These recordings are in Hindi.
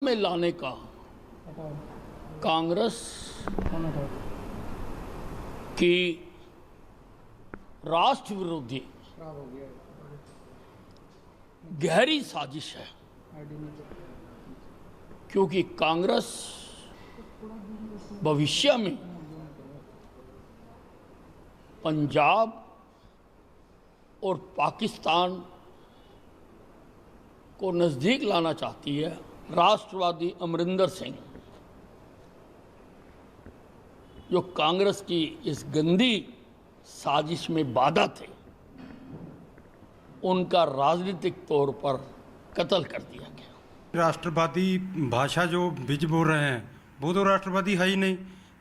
में लाने का कांग्रेस की राष्ट्र विरोधी गहरी साजिश है, क्योंकि कांग्रेस भविष्य में पंजाब और पाकिस्तान को नज़दीक लाना चाहती है। राष्ट्रवादी अमरिंदर सिंह, जो कांग्रेस की इस गंदी साजिश में बाधा थे, उनका राजनीतिक तौर पर कत्ल कर दिया गया। राष्ट्रवादी भाषा जो बीज बोल रहे हैं वो तो राष्ट्रवादी है ही नहीं।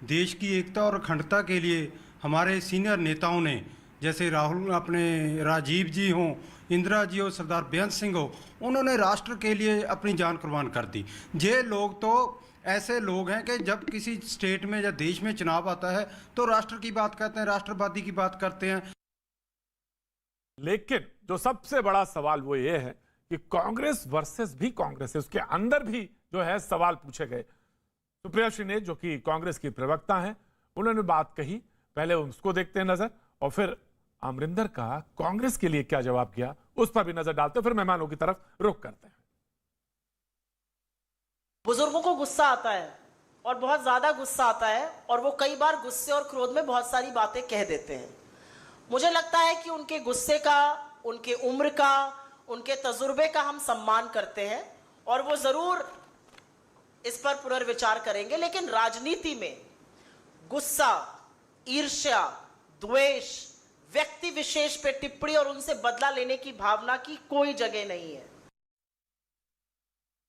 देश की एकता और अखंडता के लिए हमारे सीनियर नेताओं ने, जैसे राहुल अपने राजीव जी हों, इंदिरा जी हो, सरदार बेअंत सिंह हो, उन्होंने राष्ट्र के लिए अपनी जान कुर्बान कर दी। ये लोग तो ऐसे लोग हैं कि जब किसी स्टेट में या देश में चुनाव आता है तो राष्ट्र की बात करते हैं, राष्ट्रवादी की बात करते हैं। लेकिन जो सबसे बड़ा सवाल वो ये है कि कांग्रेस वर्सेस भी कांग्रेस है, उसके अंदर भी जो है सवाल पूछे गए। सुप्रिया श्रीनेत जो कि कांग्रेस की प्रवक्ता हैं, उन्होंने बात कही, पहले उसको देखते हैं नजर, और फिर अमरिंदर का कांग्रेस के लिए क्या जवाब किया उस पर भी नजर डालते हैं, फिर मेहमानों की तरफ रुख करते हैं। बुजुर्गों को गुस्सा आता है और बहुत ज्यादा गुस्सा आता है, और वो कई बार गुस्से और क्रोध में बहुत सारी बातें कह देते हैं। मुझे लगता है कि उनके गुस्से का, उनके उम्र का, उनके तजुर्बे का हम सम्मान करते हैं और वो जरूर इस पर पुनर्विचार करेंगे। लेकिन राजनीति में गुस्सा, ईर्ष्या, द्वेष, व्यक्ति विशेष पे टिप्पणी और उनसे बदला लेने की भावना की कोई जगह नहीं है।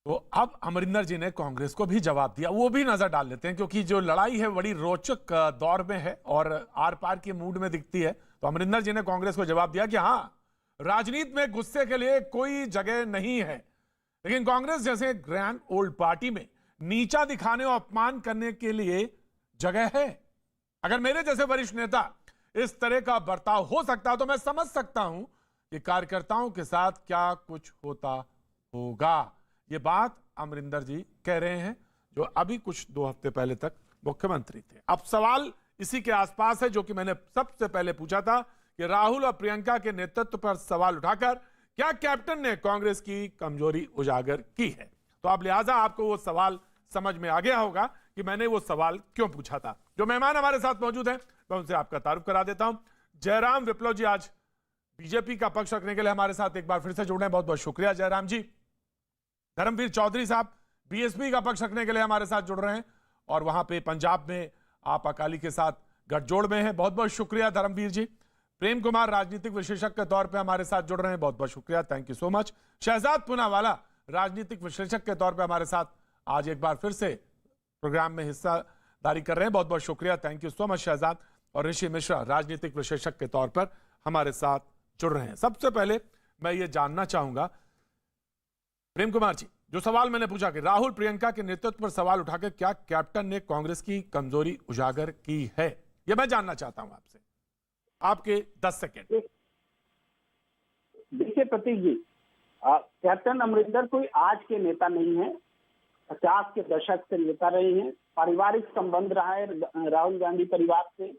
तो अब अमरिंदर जी ने कांग्रेस को भी जवाब दिया, वो भी नजर डाल लेते हैं, क्योंकि जो लड़ाई है बड़ी रोचक दौर में है और आर पार के मूड में दिखती है। तो अमरिंदर जी ने कांग्रेस को जवाब दिया कि हाँ, राजनीति में गुस्से के लिए कोई जगह नहीं है, लेकिन कांग्रेस जैसे ग्रैंड ओल्ड पार्टी में नीचा दिखाने और अपमान करने के लिए जगह है। अगर मेरे जैसे वरिष्ठ नेता इस तरह का बर्ताव हो सकता है तो मैं समझ सकता हूं कि कार्यकर्ताओं के साथ क्या कुछ होता होगा। ये बात अमरिंदर जी कह रहे हैं, जो अभी कुछ 2 हफ्ते पहले तक मुख्यमंत्री थे। अब सवाल इसी के आसपास है जो कि मैंने सबसे पहले पूछा था कि राहुल और प्रियंका के नेतृत्व पर सवाल उठाकर क्या कैप्टन ने कांग्रेस की कमजोरी उजागर की है। तो अब लिहाजा आपको वो सवाल समझ में आ गया होगा कि मैंने वो सवाल क्यों पूछा था। जो मेहमान हमारे साथ मौजूद हैं मैं उनसे आपका तारुफ करा देता हूं। जयराम विप्लव जी आज बीजेपी का पक्ष रखने के लिए हमारे साथ एक बार फिर से जुड़ रहे हैं, बहुत बहुत शुक्रिया जयराम जी। धर्मवीर चौधरी साहब बीएसपी का पक्ष रखने के लिए हमारे साथ जुड़ रहे हैं और वहां पे पंजाब में आप अकाली के साथ गठजोड़ में हैं, बहुत बहुत शुक्रिया धर्मवीर जी। प्रेम कुमार राजनीतिक विशेषज्ञ के तौर पे हमारे साथ जुड़ रहे हैं, बहुत बहुत शुक्रिया, thank you so much. Shahzad Poonawalla राजनीतिक विश्लेषक के तौर पे हमारे साथ आज एक बार फिर से प्रोग्राम में हिस्सादारी कर रहे हैं, बहुत बहुत शुक्रिया, thank you so much Shahzad. और ऋषि मिश्रा राजनीतिक विशेषज्ञ के तौर पर हमारे साथ जुड़ रहे हैं। सबसे पहले मैं ये जानना चाहूंगा प्रेम कुमार जी, जो सवाल मैंने पूछा कि राहुल प्रियंका के नेतृत्व पर सवाल उठाकर क्या कैप्टन ने कांग्रेस की कमजोरी उजागर की है, यह मैं जानना चाहता हूं आपसे, आपके 10 सेकेंड। देखिए प्रतीक जी, कैप्टन अमरिंदर कोई आज के नेता नहीं है, 50 के दशक से नेता रहे हैं। पारिवारिक संबंध रहा है राहुल गांधी परिवार से।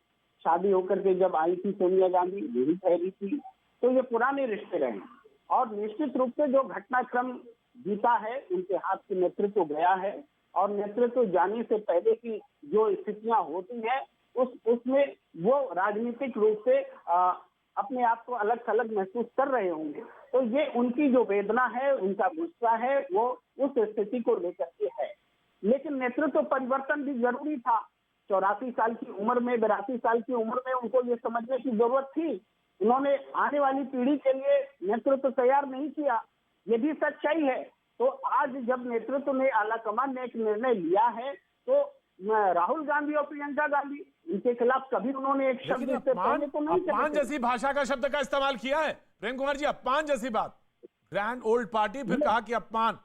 शादी होकर के जब आई थी सोनिया गांधी, यही ठहरी थी, तो ये पुराने रिश्ते रहे हैं। और निश्चित रूप से जो घटनाक्रम जीता है, उनके हाथ से नेतृत्व गया है, और नेतृत्व जाने से पहले की जो स्थितियां होती हैं उसमें वो राजनीतिक रूप से अपने आप को अलग थलग महसूस कर रहे होंगे। तो ये उनकी जो वेदना है, उनका गुस्सा है, वो उस स्थिति को लेकर के है। लेकिन नेतृत्व परिवर्तन भी जरूरी था। 84 साल की उम्र में, 82 साल की उम्र में उनको ये समझने की जरूरत थी। उन्होंने आने वाली पीढ़ी के लिए नेतृत्व तैयार नहीं किया, ये भी सच्चाई है। तो आज जब नेतृत्व ने, आलाकमान ने एक निर्णय लिया है, तो राहुल गांधी और प्रियंका गांधी, इनके खिलाफ कभी उन्होंने एक शब्द से पहले तो नहीं कहा। अपमान जैसी भाषा का शब्द का इस्तेमाल किया है प्रेम कुमार जी, अपमान जैसी बात, ग्रैंड ओल्ड पार्टी, फिर कहा कि अपमान।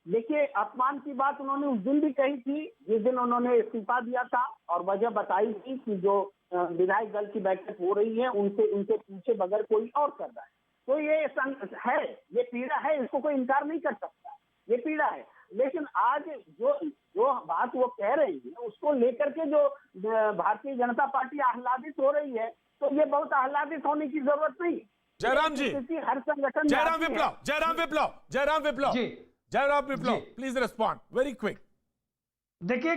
देखिए, अपमान की बात उन्होंने उस दिन भी कही थी जिस दिन उन्होंने इस्तीफा दिया था, और वजह बताई थी कि जो विधायक दल की बैठक हो रही है उनसे पूछे बगैर कोई और कर रहा है। तो ये है, ये पीड़ा है, इसको कोई इनकार नहीं कर सकता। ये पीड़ा है। लेकिन आज जो जो बात वो कह रही है उसको लेकर के जो भारतीय जनता पार्टी आह्लादित हो रही है, तो ये बहुत आह्लादित होने की जरूरत नहीं। जयराम जी, क्योंकि हर संगठन जयराम जाती है। Viplav, Jairam Viplav, ji. Jairam Viplav, ji. Please respond very quick. देखिए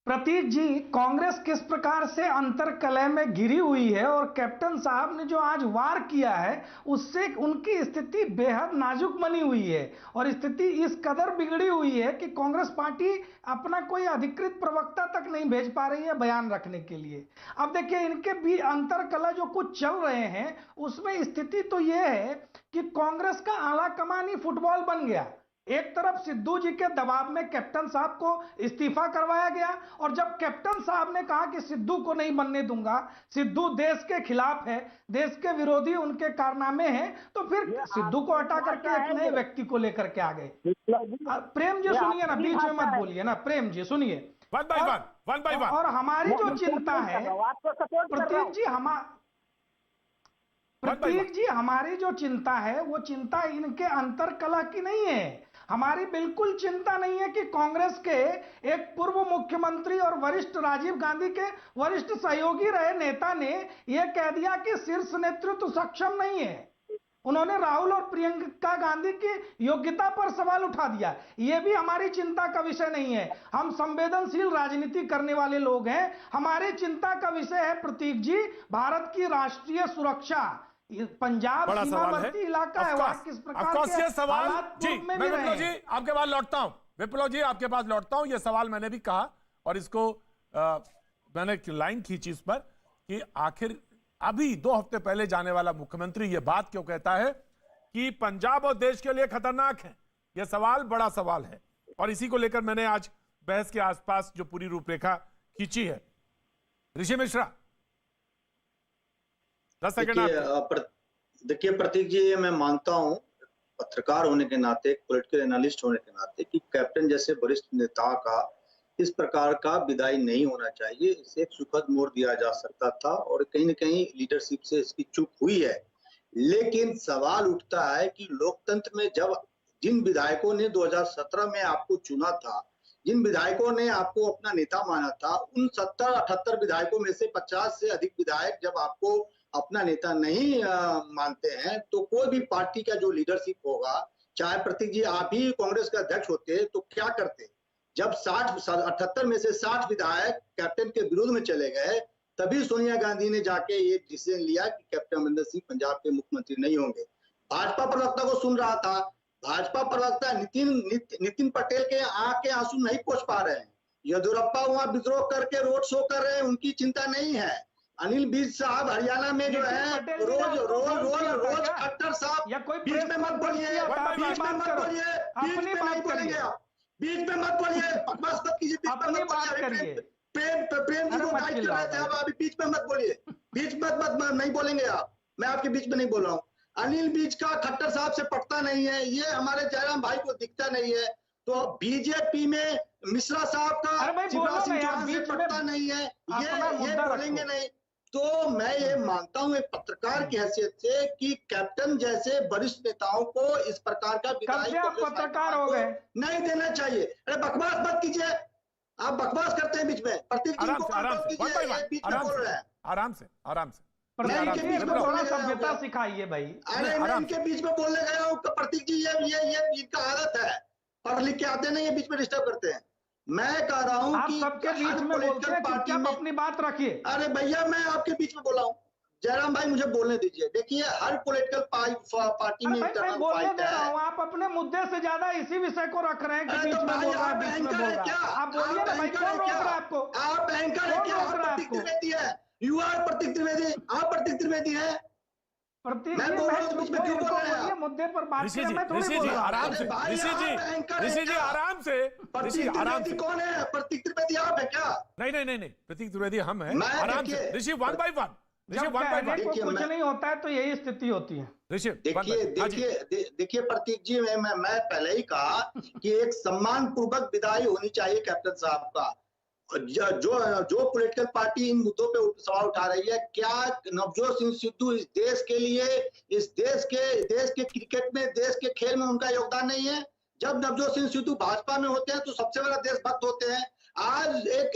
प्रतीक जी, कांग्रेस किस प्रकार से अंतर्कलह में घिरी हुई है और कैप्टन साहब ने जो आज वार किया है उससे उनकी स्थिति बेहद नाजुक बनी हुई है और स्थिति इस कदर बिगड़ी हुई है कि कांग्रेस पार्टी अपना कोई अधिकृत प्रवक्ता तक नहीं भेज पा रही है बयान रखने के लिए। अब देखिए इनके भी अंतर्कलह जो कुछ चल रहे हैं उसमें स्थिति तो यह है कि कांग्रेस का आला कमान ही फुटबॉल बन गया। एक तरफ सिद्धू जी के दबाव में कैप्टन साहब को इस्तीफा करवाया गया और जब कैप्टन साहब ने कहा कि सिद्धू को नहीं बनने दूंगा, सिद्धू देश के खिलाफ है, देश के विरोधी उनके कारनामे हैं, तो फिर सिद्धू को हटा करके एक नए व्यक्ति को लेकर के आ गए। प्रेम जी सुनिए ना, बीच में मत बोलिए ना, प्रेम जी सुनिए। One by one. और हमारी जो चिंता है प्रतीक जी, हमारी जो चिंता है वो चिंता इनके अंतर्कलह की नहीं है। हमारी बिल्कुल चिंता नहीं है कि कांग्रेस के एक पूर्व मुख्यमंत्री और वरिष्ठ राजीव गांधी के वरिष्ठ सहयोगी रहे नेता ने यह कह दिया कि शीर्ष नेतृत्व सक्षम नहीं है। उन्होंने राहुल और प्रियंका गांधी की योग्यता पर सवाल उठा दिया। यह भी हमारी चिंता का विषय नहीं है। हम संवेदनशील राजनीति करने वाले लोग हैं। हमारी चिंता का विषय है प्रतीक जी भारत की राष्ट्रीय सुरक्षा। पंजाब सीमावर्ती इलाका है, वहां किस प्रकार के ये सवाल जी, में मैं भी विप्लव जी रहे। आपके पास लौटता हूं। विप्लव जी आपके पास लौटता हूं। ये सवाल मैंने भी कहा और इसको मैंने एक लाइन खींची इस पर कि आखिर अभी 2 हफ्ते पहले जाने वाला मुख्यमंत्री ये बात क्यों कहता है कि पंजाब और देश के लिए खतरनाक है। यह सवाल बड़ा सवाल है और इसी को लेकर मैंने आज बहस के आसपास जो पूरी रूपरेखा खींची है। ऋषि मिश्रा 10 सेकंड। देखिए प्रतीक जी, ये मैं मानता हूं पत्रकार होने के नाते, पॉलिटिकल एनालिस्ट होने के नाते कि कैप्टन जैसे वरिष्ठ नेता का इस प्रकार का विदाई नहीं होना चाहिए। इसे एक सुखद मोड़ दिया जा सकता था और कहीं न कहीं लीडरशिप से इसकी चूक हुई है। लेकिन सवाल उठता है कि लोकतंत्र में जब जिन विधायकों ने 2017 में आपको चुना था, जिन विधायकों ने आपको अपना नेता माना था, उन 70-78 विधायकों में से 50 से अधिक विधायक जब आपको अपना नेता नहीं मानते हैं, तो कोई भी पार्टी का जो लीडरशिप होगा, चाहे प्रतीक जी आप ही कांग्रेस के अध्यक्ष होते तो क्या करते। जब 78 में से 60 विधायक कैप्टन के विरोध में चले गए, तभी सोनिया गांधी ने जाके ये डिसीजन लिया कि कैप्टन अमरिंदर सिंह पंजाब के मुख्यमंत्री नहीं होंगे। भाजपा प्रवक्ता को सुन रहा था, भाजपा प्रवक्ता नितिन पटेल के आंख के आंसू नहीं पोंछ पा रहे हैं। येदियुरप्पा वहां विद्रोह करके रोड शो कर रहे हैं, उनकी चिंता नहीं है। अनिल विज साहब हरियाणा में जो है रोज खट्टर साहब, बीच में मत बोलिए, बीच में मत बोलिए, बीच में नहीं बोलेंगे आप, बीच में मत बोलिए, बकवास मत कीजिए, बीच में मत बोलिए। प्रेम जी को गाइड कर रहे थे, अब अभी बीच में मत बोलिए, बीच में मत नहीं बोलेंगे आप, मैं आपके बीच में नहीं बोल रहा हूँ। अनिल विज का खट्टर साहब से पटता नहीं है, ये हमारे जयराम भाई को दिखता नहीं है, तो बीजेपी में मिश्रा साहब का शिवराज सिंह चौहान से पटता नहीं है, ये बोलेंगे नहीं। तो मैं ये मानता हूं एक पत्रकार की हैसियत से कि कैप्टन जैसे वरिष्ठ नेताओं को इस प्रकार का विदाई पत्रकार हो गए नहीं देना चाहिए। अरे बकवास मत कीजिए, आप बकवास करते हैं बीच में। प्रतीक जी को आराम से बीच में बोल रहे हैं, आराम से इनके बीच में थोड़ा सभ्यता सिखाइए भाई। अरे मैं इनके बीच में बोलने गया हूँ प्रतीक जी, ये इनका आदत है, पढ़ लिख के आते नहीं है, बीच में डिस्टर्ब करते हैं। मैं कह रहा हूं कि सबके बीच में बोलते हैं, चुपचाप अपनी बात रखिए। अरे भैया मैं आपके बीच में बोला हूं, जयराम भाई मुझे बोलने दीजिए। देखिए हर पॉलिटिकल पार्टी में बोलने दे रहा हूं, आप अपने मुद्दे से ज्यादा इसी विषय को रख रहे हैं कि बीच में बोल रहा है, बीच में बोल रहा है। आप बोलिए ना भाई, कौन रोक रहा है आपको? आप एंकर है क्या? प्रतीक त्रिवेदी है, यू आर प्रतीक त्रिवेदी, आप प्रतीक त्रिवेदी है। मैं बोल रहा हूं, बीच में क्यों बोल रहे हैं? मुद्दे पर बात करें, मैं थोड़ी बोल रहा हूं। आराम से ऋषि जी आराम से। प्रतीक त्रिवेदी कौन है? प्रतीक त्रिवेदी आप है क्या? नहीं, प्रतीक त्रिवेदी हम हैं। आराम से ऋषि, वन बाय वन। कुछ नहीं होता है तो यही स्थिति होती है। ऋषि देखिए प्रतीक जी, मैं पहले ही कहा कि एक सम्मान पूर्वक विदाई होनी चाहिए कैप्टन साहब का। जो पॉलिटिकल पार्टी इन मुद्दों पे सवाल उठा रही है, क्या नवजोत सिंह सिद्धू इस देश के लिए, इस देश के क्रिकेट में, देश के खेल में उनका योगदान नहीं है? जब नवजोत सिंह सिद्धू भाजपा में होते हैं तो सबसे बड़ा देशभक्त होते हैं। आज एक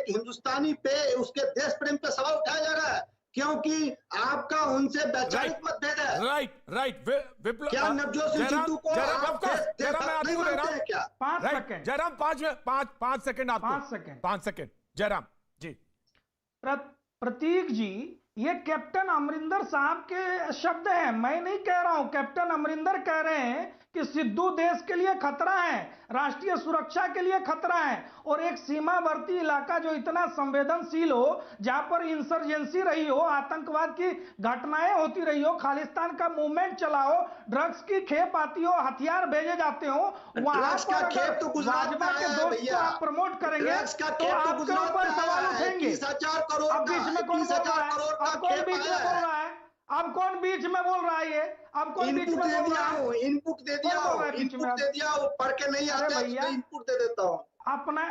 हिंदुस्तानी पे उसके देश प्रेम पे सवाल उठाया जा रहा है क्योंकि आपका उनसे वैचारिक मतभेद है। राइट विप्लव, क्या नवजोत सिंह सिद्धू को जयराम नहीं मानते हैं क्या? 5 सेकंड जयराम 5 सेकंड आपको 5 सेकंड जयराम जी। प्रतीक जी, ये कैप्टन अमरिंदर साहब के शब्द हैं, मैं नहीं कह रहा हूं। कैप्टन अमरिंदर कह रहे हैं कि सिद्धू देश के लिए खतरा है, राष्ट्रीय सुरक्षा के लिए खतरा है, और एक सीमावर्ती इलाका जो इतना संवेदनशील हो, जहां पर इंसर्जेंसी रही हो, आतंकवाद की घटनाएं होती रही हो, खालिस्तान का मूवमेंट चला हो, ड्रग्स की खेप आती हो, हथियार भेजे जाते हो, वहां पर अगर भाजपा के दोस्त को आप प्रमोट करेंगे तो आपके ऊपर सवाल उठेंगे। अब बीच में कौन बोल रहा है? अब कौन बीच में बोल रहा है? अब कौन बीच में बोल रहा है? ये अब कौन बीच में बोल रहा है? इनपुट दे दिया, वो पढ़ के नहीं आता है तो इनपुट दे देता हूँ। अपना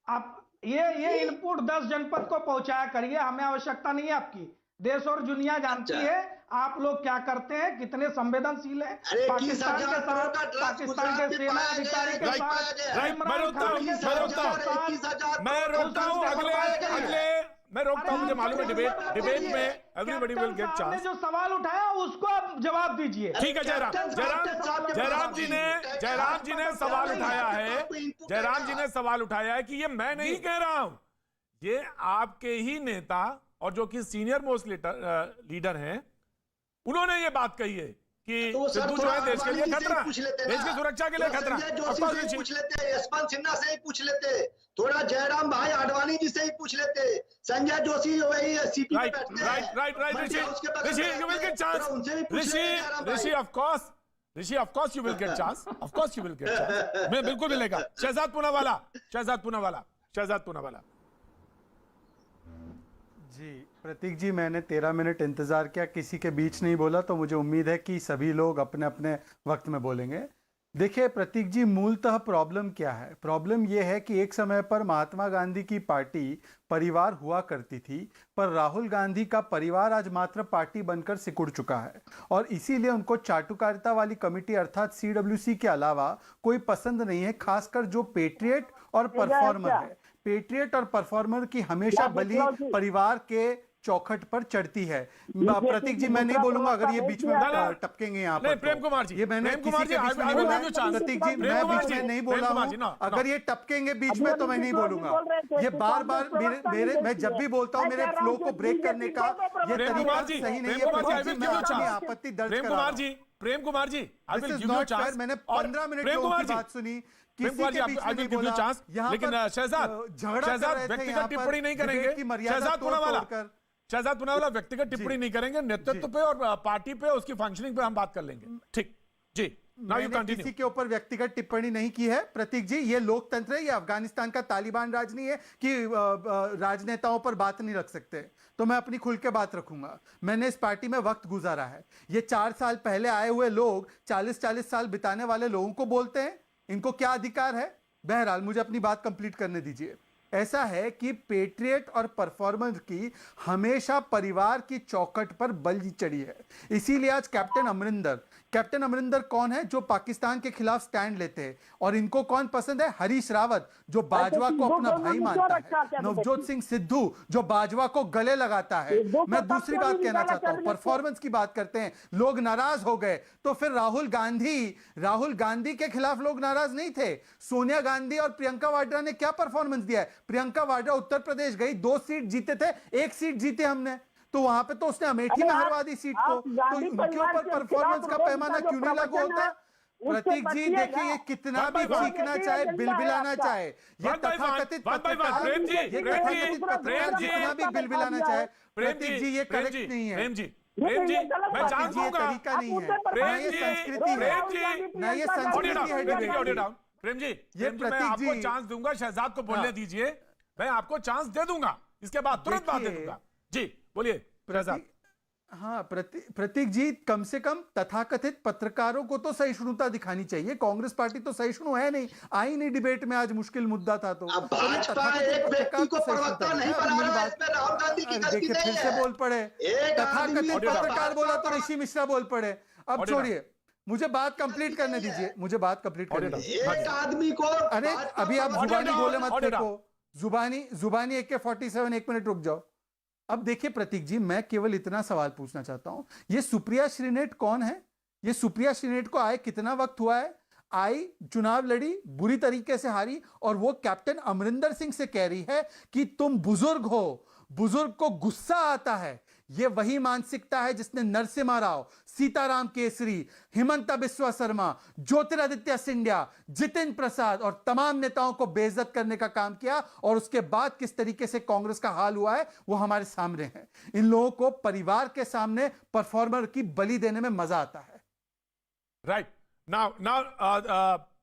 आप ये इनपुट 10 जनपद को पहुंचाया करिए, हमें आवश्यकता नहीं है आपकी। देश और दुनिया जानती है आप लोग क्या करते हैं, कितने संवेदनशील हैं पाकिस्तान के साथ, पाकिस्तान के सेना अधिकारी के साथ। मैं रोकता हूं, मुझे मालूम है डिबेट में एवरीबॉडी विल गेट चांस। जो सवाल उठाया उसको आप जवाब दीजिए। ठीक है जयराम जी ने सवाल उठाया है, जयराम जी ने सवाल उठाया है कि ये मैं नहीं कह रहा हूं, ये आपके ही नेता और जो कि सीनियर मोस्ट लीडर हैं, उन्होंने ये बात कही है कि सिद्धू जो है देश के लिए खतरा, देश की सुरक्षा के लिए खतरा। पूछ लेते, यशवंत सिन्हा से ही पूछ लेते, थोड़ा जयराम भाई आडवाणी जी से ही पूछ लेते, संजय जोशी वही सीपी में बैठते हैं। Right Rishi you will get chance, Rishi of course you will get chance, of course you will get chance, मैं बिल्कुल मिलेगा। शहजाद पूनावाला जी प्रतीक जी, मैंने 13 मिनट इंतज़ार किया, किसी के बीच नहीं बोला, तो मुझे उम्मीद है कि सभी लोग अपने अपने वक्त में बोलेंगे। देखिए प्रतीक जी, मूलतः प्रॉब्लम क्या है? प्रॉब्लम यह है कि एक समय पर महात्मा गांधी की पार्टी परिवार हुआ करती थी, पर राहुल गांधी का परिवार आज मात्र पार्टी बनकर सिकुड़ चुका है, और इसीलिए उनको चाटुकारिता वाली कमेटी अर्थात CWC के अलावा कोई पसंद नहीं है, खासकर जो पेट्रियट और परफॉर्मर है। पेट्रियट और परफॉर्मर की हमेशा बलि परिवार के चौखट पर चढ़ती है। प्रतीक जी, मैं नहीं बोलूंगा अगर ये बीच में टपकेंगे यहाँ पर। प्रेम कुमार जी, ये मैंने किसी के बीच में बोला। प्रतीक जी, मैं बीच में नहीं बोला हूँ, अगर ये टपकेंगे बीच में तो मैं नहीं बोलूंगा। ये बार बार मेरे मैं जब भी बोलता हूँ मेरे फ्लो को ब्रेक करने का ये तरीका सही नहीं है। आपत्ति दर्ज प्रेम कुमार जी, मैंने 15 मिनट की बात सुनी, किसी के बीच में नहीं बोला। लेकिन शहजाद व्यक्तिगत टिप्पणी नहीं करेंगे। शहजाद पूनावाला व्यक्तिगत टिप्पणी नहीं करेंगे, नेतृत्व पे और पार्टी पे, उसकी फंक्शनिंग पे हम बात कर लेंगे। ठीक जी, किसी के ऊपर व्यक्तिगत टिप्पणी नहीं की है प्रतीक जी, ये लोकतंत्र है, ये अफगानिस्तान का तालिबान राज नहीं है कि राजनेताओं पर बात नहीं रख सकते। तो मैं अपनी खुल के बात रखूंगा। मैंने इस पार्टी में वक्त गुजारा है। ये 4 साल पहले आए हुए लोग 40-40 साल बिताने वाले लोगों को बोलते हैं, इनको क्या अधिकार है? बहरहाल मुझे अपनी बात कंप्लीट करने दीजिए। ऐसा है कि पेट्रियट और परफॉर्मेंस की हमेशा परिवार की चौखट पर बलि चढ़ी है। इसीलिए आज कैप्टन अमरिंदर कौन है? जो पाकिस्तान के खिलाफ स्टैंड लेते हैं। और इनको कौन पसंद है? हरीश रावत, जो बाजवा को अपना भाई मानता है, नवजोत सिंह सिद्धू, जो बाजवा को गले लगाता है। मैं दूसरी बात कहना चाहता हूं, परफॉर्मेंस की बात करते हैं, लोग नाराज हो गए, तो फिर राहुल गांधी के खिलाफ लोग नाराज नहीं थे। सोनिया गांधी और प्रियंका वाड्रा ने क्या परफॉर्मेंस दिया है? प्रियंका वाड्रा उत्तर प्रदेश गई, 2 सीट जीते थे, 1 सीट जीते हमने, तो वहां पे तो उसने अमेठी में हरवा दी सीट को। तो उनके ऊपर परफॉर्मेंस का पैमाना क्यों नहीं लागू होता? प्रतीक जी देखिए, ये कितना भी चीखना चाहे, बिलबिलाना चाहे, ये तथाकथित पत्रकार कितना भी बिलबिलाना चाहे, प्रतीक जी ये करेक्ट नहीं है। प्रेम जी मैं चांस दूंगा, तरीका नहीं है, ये संस्कृति है, ना ये संस्कृति है। प्रेम जी मैं आपको चांस दूंगा, शहजाद को बोलने दीजिए, मैं आपको चांस दे दूंगा, इसके बाद तुरंत बात दे दूंगा। जी बोलिए शहजाद। हाँ प्रतीक जी, कम से कम तथाकथित पत्रकारों को तो सहिष्णुता दिखानी चाहिए। कांग्रेस पार्टी तो सहिष्णु है नहीं, आई नहीं डिबेट में, आज मुश्किल मुद्दा था। तो देखिए फिर से बोल पड़े, तथाकथित पत्रकार बोला तो ऋषि मिश्रा बोल पड़े। अब छोड़िए, मुझे बात कंप्लीट करने दीजिए, मुझे बात कंप्लीट करने दीजिए। एक आदमी को अरे अभी आप Order जुबानी down, बोले मत order फेंको, जुबानी AK-47, एक मिनट रुक जाओ। अब देखिए प्रतीक जी, मैं केवल इतना सवाल पूछना चाहता हूं, ये सुप्रिया श्रीनेट कौन है? ये सुप्रिया श्रीनेट को आए कितना वक्त हुआ है? आई, चुनाव लड़ी, बुरी तरीके से हारी, और वो कैप्टन अमरिंदर सिंह से कह रही है कि तुम बुजुर्ग हो, बुजुर्ग को गुस्सा आता है। यह वही मानसिकता है जिसने नरसिम्हा राव, सीताराम केसरी, हिमंता बिस्वा शर्मा, ज्योतिरादित्य सिंधिया, जितिन प्रसाद और तमाम नेताओं को बेइज्जत करने का काम किया, और उसके बाद किस तरीके से कांग्रेस का हाल हुआ है वो हमारे सामने है। इन लोगों को परिवार के सामने परफॉर्मर की बलि देने में मजा आता है। राइट नाउ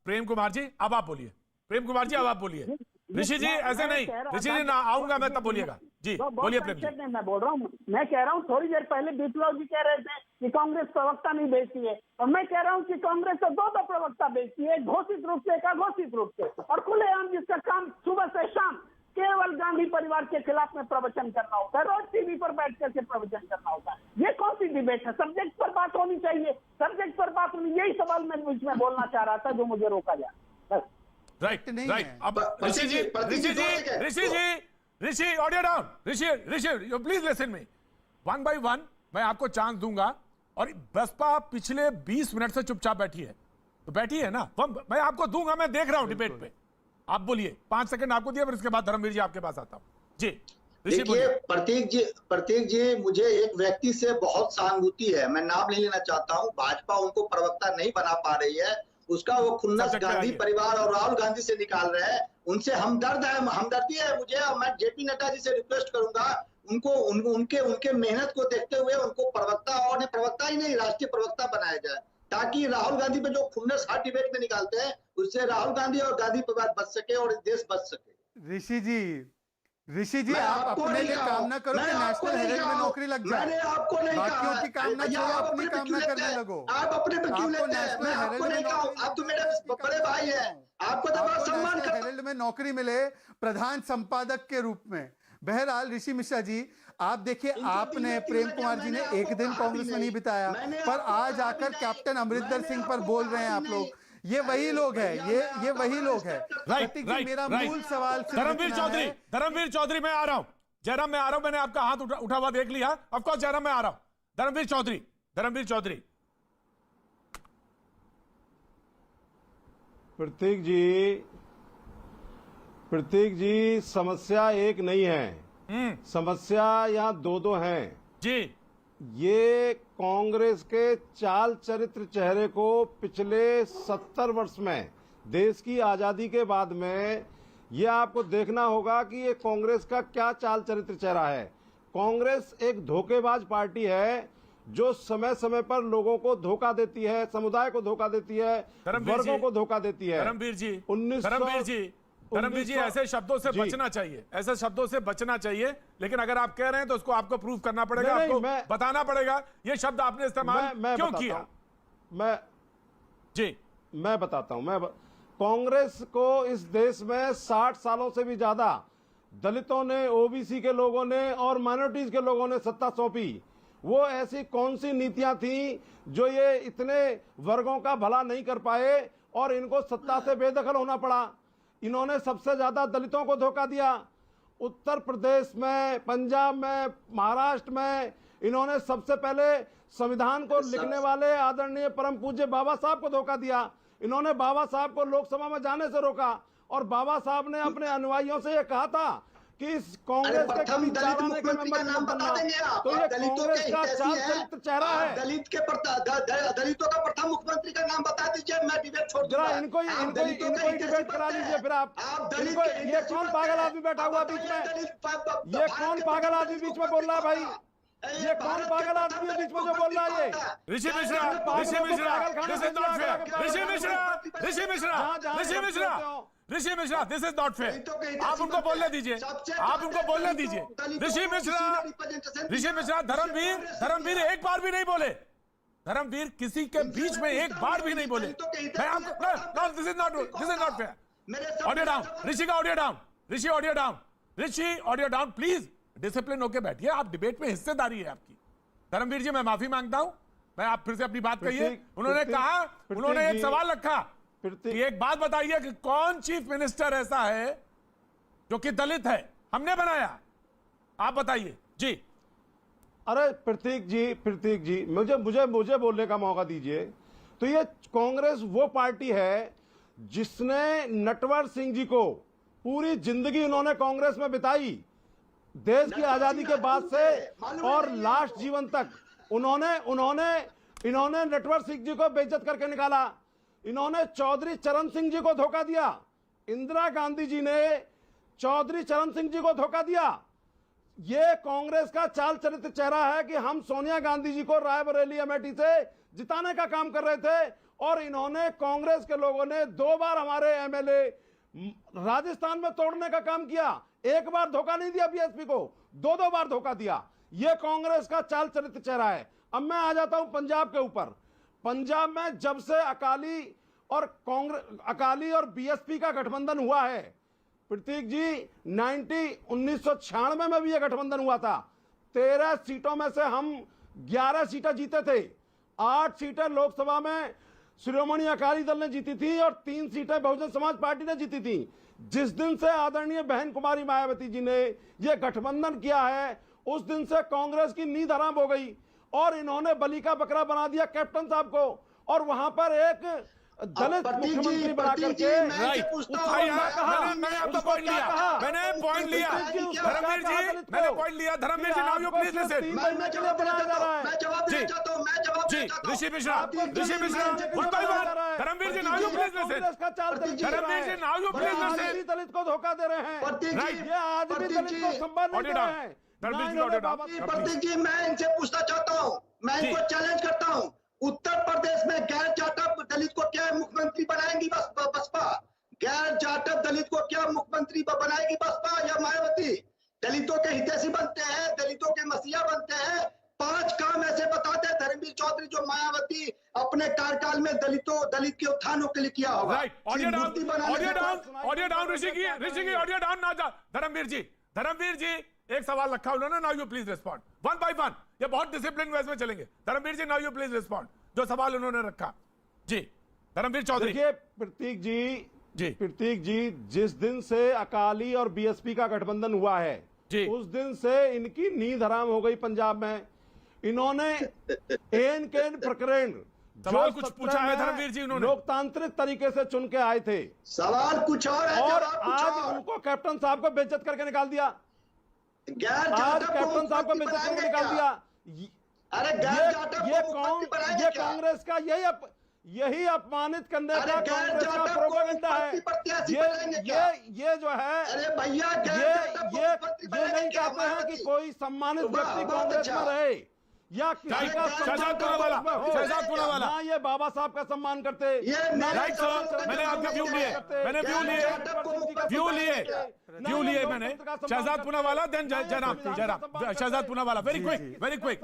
प्रेम कुमार जी अब आप बोलिए। प्रेम कुमार जी अब आप बोलिए। ऋषि जी ऐसे नहीं, ऋषि जी ना आऊंगा मैं तब बोलिएगा जी, बोलिए प्रेम जी। मैं बोल रहा हूँ, मैं कह रहा हूँ थोड़ी देर पहले विप्लव जी कह रहे थे कि कांग्रेस प्रवक्ता नहीं भेजती है, और मैं कह रहा हूँ कि कांग्रेस तो दो प्रवक्ता भेजती है, घोषित रूप से, एक अघोषित रूप से, और खुलेआम जिसका काम सुबह से शाम केवल गांधी परिवार के खिलाफ में प्रवचन करना होता है, रोज टीवी पर बैठ करके प्रवचन करना होता है। ये कौन सी डिबेट है? सब्जेक्ट पर बात होनी चाहिए, सब्जेक्ट पर बात होनी, यही सवाल मैं बीच में बोलना चाह रहा था जो मुझे रोका गया। बस राइट नहीं राइट। है। अब Rishi audio down. Rishi you please listen me one by one. मैं आपको चांस दूंगा, और बसपा पिछले 20 मिनट से चुपचाप बैठी है, तो बैठी है ना, मैं आपको दूंगा, मैं देख रहा हूं डिबेट पे। आप बोलिए, 5 सेकंड आपको दिया, फिर उसके बाद धर्मवीर जी आपके पास आता हूं जी। देखिए प्रतीक जी मुझे एक व्यक्ति से बहुत सहानुभूति है, मैं नाम नहीं लेना चाहता हूं। भाजपा उनको प्रवक्ता नहीं बना पा रही है, उसका वो खुन्नस गांधी परिवार और राहुल गांधी से निकाल रहे हैं। उनसे हमदर्दी है मुझे, और मैं जेपी नड्डा जी से रिक्वेस्ट करूंगा उनको उनके मेहनत को देखते हुए उनको प्रवक्ता, और प्रवक्ता ही नहीं राष्ट्रीय प्रवक्ता बनाया जाए, ताकि राहुल गांधी पे जो खुन्नस हर डिबेट में निकालते हैं उससे राहुल गांधी और गांधी परिवार बच सके और देश बच सके। ऋषि जी आप अपने लिए कामना करो कि नेशनल हेराल्ड में नौकरी लग जाए। मैंने आपको नहीं कहा, बाकियों की कामना छोड़ो, अपनी कामना करने लगो। आप अपने पे क्यों लेते हैं? मैं आपको नहीं कहा, आप तो मेरे बड़े भाई हैं, आपको तो बड़ा सम्मान करता हूं। हेराल्ड में नौकरी मिले प्रधान संपादक के रूप में। बहरहाल ऋषि मिश्रा जी, आप देखिए, आपने प्रेम कुमार जी ने एक दिन कांग्रेस में नहीं बिताया, पर आज आकर कैप्टन अमरिंदर सिंह पर बोल रहे हैं आप लोग। ये वही लोग हैं, ये वही लोग हैं। राइट मेरा मूल सवाल धर्मवीर चौधरी मैं आ रहा हूं। जयराम मैं आ रहा हूं, मैंने आपका हाथ उठा हुआ देख लिया। ऑफ कोर्स जयराम मैं आ रहा हूं। धर्मवीर चौधरी प्रतीक जी समस्या एक नहीं है, समस्या यहाँ दो हैं जी। ये कांग्रेस के चाल चरित्र चेहरे को पिछले 70 वर्ष में, देश की आजादी के बाद में, ये आपको देखना होगा कि ये कांग्रेस का क्या चाल चरित्र चेहरा है। कांग्रेस एक धोखेबाज पार्टी है जो समय समय पर लोगों को धोखा देती है, समुदाय को धोखा देती है, वर्गों को धोखा देती है। धर्मवीर जी ऐसे शब्दों से बचना चाहिए, ऐसे शब्दों से बचना चाहिए। लेकिन अगर आप कह रहे हैं तो उसको आपको प्रूव करना पड़ेगा, आपको बताना पड़ेगा ये शब्द आपने इस्तेमाल क्यों किया। मैं बताता हूं। कांग्रेस को इस देश में 60 सालों से भी ज्यादा दलितों ने, ओबीसी के लोगों ने और माइनॉरिटीज के लोगों ने सत्ता सौंपी। वो ऐसी कौन सी नीतियां थी जो ये इतने वर्गों का भला नहीं कर पाए और इनको सत्ता से बेदखल होना पड़ा। इन्होंने सबसे ज्यादा दलितों को धोखा दिया। उत्तर प्रदेश में, पंजाब में, महाराष्ट्र में इन्होंने सबसे पहले संविधान को लिखने वाले आदरणीय परम पूज्य बाबा साहब को धोखा दिया। इन्होंने बाबा साहब को लोकसभा में जाने से रोका, और बाबा साहब ने अपने अनुयायियों से यह कहा था कि इस कांग्रेस के कभी चार आने के मेंबर नाम बनना। तो ये कांग्रेस का चाल चरित्र चेहरा है। दलितों का प्रथम मुख्यमंत्री का नाम बता दीजिए, मैं डिबेट छोड़ दूंगा। इनको डिबेट करा लीजिए फिर आप। ये कौन पागल आदमी बैठा हुआ बीच में? ये कौन पागल आदमी बीच में बोल रहा है भाई? ये कौन पागल आदमी है बीच में जो बोल रहा है? ये Rishi Mishra this is not fair. आप उनको बोलने दीजिए, ऋषि मिश्रा धर्मवीर एक बार भी नहीं बोले। धर्मवीर किसी के बीच में एक बार भी नहीं बोले। मैं आपको this is not fair. Audio down, Rishi का audio down, Rishi audio down please. Discipline होके बैठिए, आप डिबेट में हिस्सेदारी है आपकी। धर्मवीर जी मैं माफी मांगता हूं, मैं आप फिर से अपनी बात कहिए। प्रतीक- उन्होंने प्रतीक- कहा, प्रतीक उन्होंने एक जी- सवाल रखा प्रतीक- कि एक बात बताइए कि कौन चीफ मिनिस्टर ऐसा है जो कि दलित है, हमने बनाया, आप बताइए जी। अरे प्रतीक जी मुझे मुझे मुझे बोलने का मौका दीजिए। तो ये कांग्रेस वो पार्टी है जिसने नटवर सिंह जी को पूरी जिंदगी उन्होंने कांग्रेस में बिताई, देश की आजादी के बाद से और लास्ट जीवन तक इन्होंने नटवर सिंह जी को बेइज्जत करके निकाला। इन्होंने चौधरी चरण सिंह जी को धोखा दिया। इंदिरा गांधी जी ने चौधरी चरण सिंह जी को धोखा दिया। ये कांग्रेस का चाल चरित्र चेहरा है कि हम सोनिया गांधी जी को रायबरेली अमेठी से जिताने का काम कर रहे थे, और इन्होंने कांग्रेस के लोगों ने 2 बार हमारे एमएलए राजस्थान में तोड़ने का काम किया। 1 बार धोखा नहीं दिया बीएसपी को, 2 बार धोखा दिया। यह कांग्रेस का चाल चरित्र चेहरा है। अब मैं आ जाता हूं पंजाब के ऊपर। पंजाब में जब से अकाली और बीएसपी का गठबंधन हुआ है, प्रतीक जी 1996 में भी यह गठबंधन हुआ था। 13 सीटों में से हम 11 सीटें जीते थे। 8 सीटें लोकसभा में शिरोमणि अकाली दल ने जीती थी और 3 सीटें बहुजन समाज पार्टी ने जीती थी। जिस दिन से आदरणीय बहन कुमारी मायावती जी ने यह गठबंधन किया है, उस दिन से कांग्रेस की नींद हराम हो गई और इन्होंने बलि का बकरा बना दिया कैप्टन साहब को, और वहां पर एक दलित मुख्यमंत्री बना करके मैंने आपका पॉइंट लिया, मैंने पॉइंट लिया धर्मवीर जी, मैंने पॉइंट लिया। Dharmveer ji, now you please listen. Ji Rishi Mishra, one by one. Dharmveer ji, now you please listen. Dharmveer ji, now you please listen. दलित को धोखा दे रहे हैं, ये आज भी दलित को सम्मान नहीं दे रहे हैं। प्रतीक जी, मैं इनसे पूछना चाहता हूँ, मैं इनको चैलेंज करता हूँ, उत्तर प्रदेश में गैर जाटव दलित को क्या मुख्यमंत्री बनाएंगी बसपा? गैर जाटव दलित को क्या मुख्यमंत्री बनाएगी बसपा या मायावती? दलितों के हितैषी बनते हैं, दलितों के मसीहा बनते हैं। 5 काम ऐसे बताते हैं धर्मवीर चौधरी जो मायावती अपने कार्यकाल में दलित के उत्थानों के लिए किया होगा। ऑडियो डाउन ऋषि की ऑडियो डाउन ना जा। धर्मवीर जी एक सवाल रखा उन्होंने, now you please respond one by one. ये बहुत डिसिप्लिन वेज में चलेंगे। Dharmveer ji, now you please respond जो सवाल उन्होंने रखा। जी धर्मवीर चौधरी। देखिए प्रतीक जी जिस दिन से अकाली और बीएसपी का गठबंधन हुआ है, उस दिन से इनकी नींद हराम हो गई पंजाब में। इन्होंने एन केन प्रकरण सवाल कुछ पूछा है धर्मवीर जी, उन्होंने लोकतांत्रिक तरीके से चुन के आए थे। सवाल कुछ और है और आज उनको कैप्टन साहब को बेइज्जत करके निकाल दिया। आज कैप्टन साहब को बेइज्जत करके निकाल दिया। अरे ये कांग्रेस का यही अपमानित करने का कांग्रेस का प्रोपेगेंडा है। ये जो है, अरे भैया, ये नहीं चाहते हैं कि कोई सम्मानित व्यक्ति कांग्रेस में रहे या किसी का शहजाद पूनावाला, ना ये बाबा साहब का सम्मान करते। मैंने आपके व्यू लिए मैंने Shehzad Poonawalla, then Jairam Shehzad Poonawalla. Very quick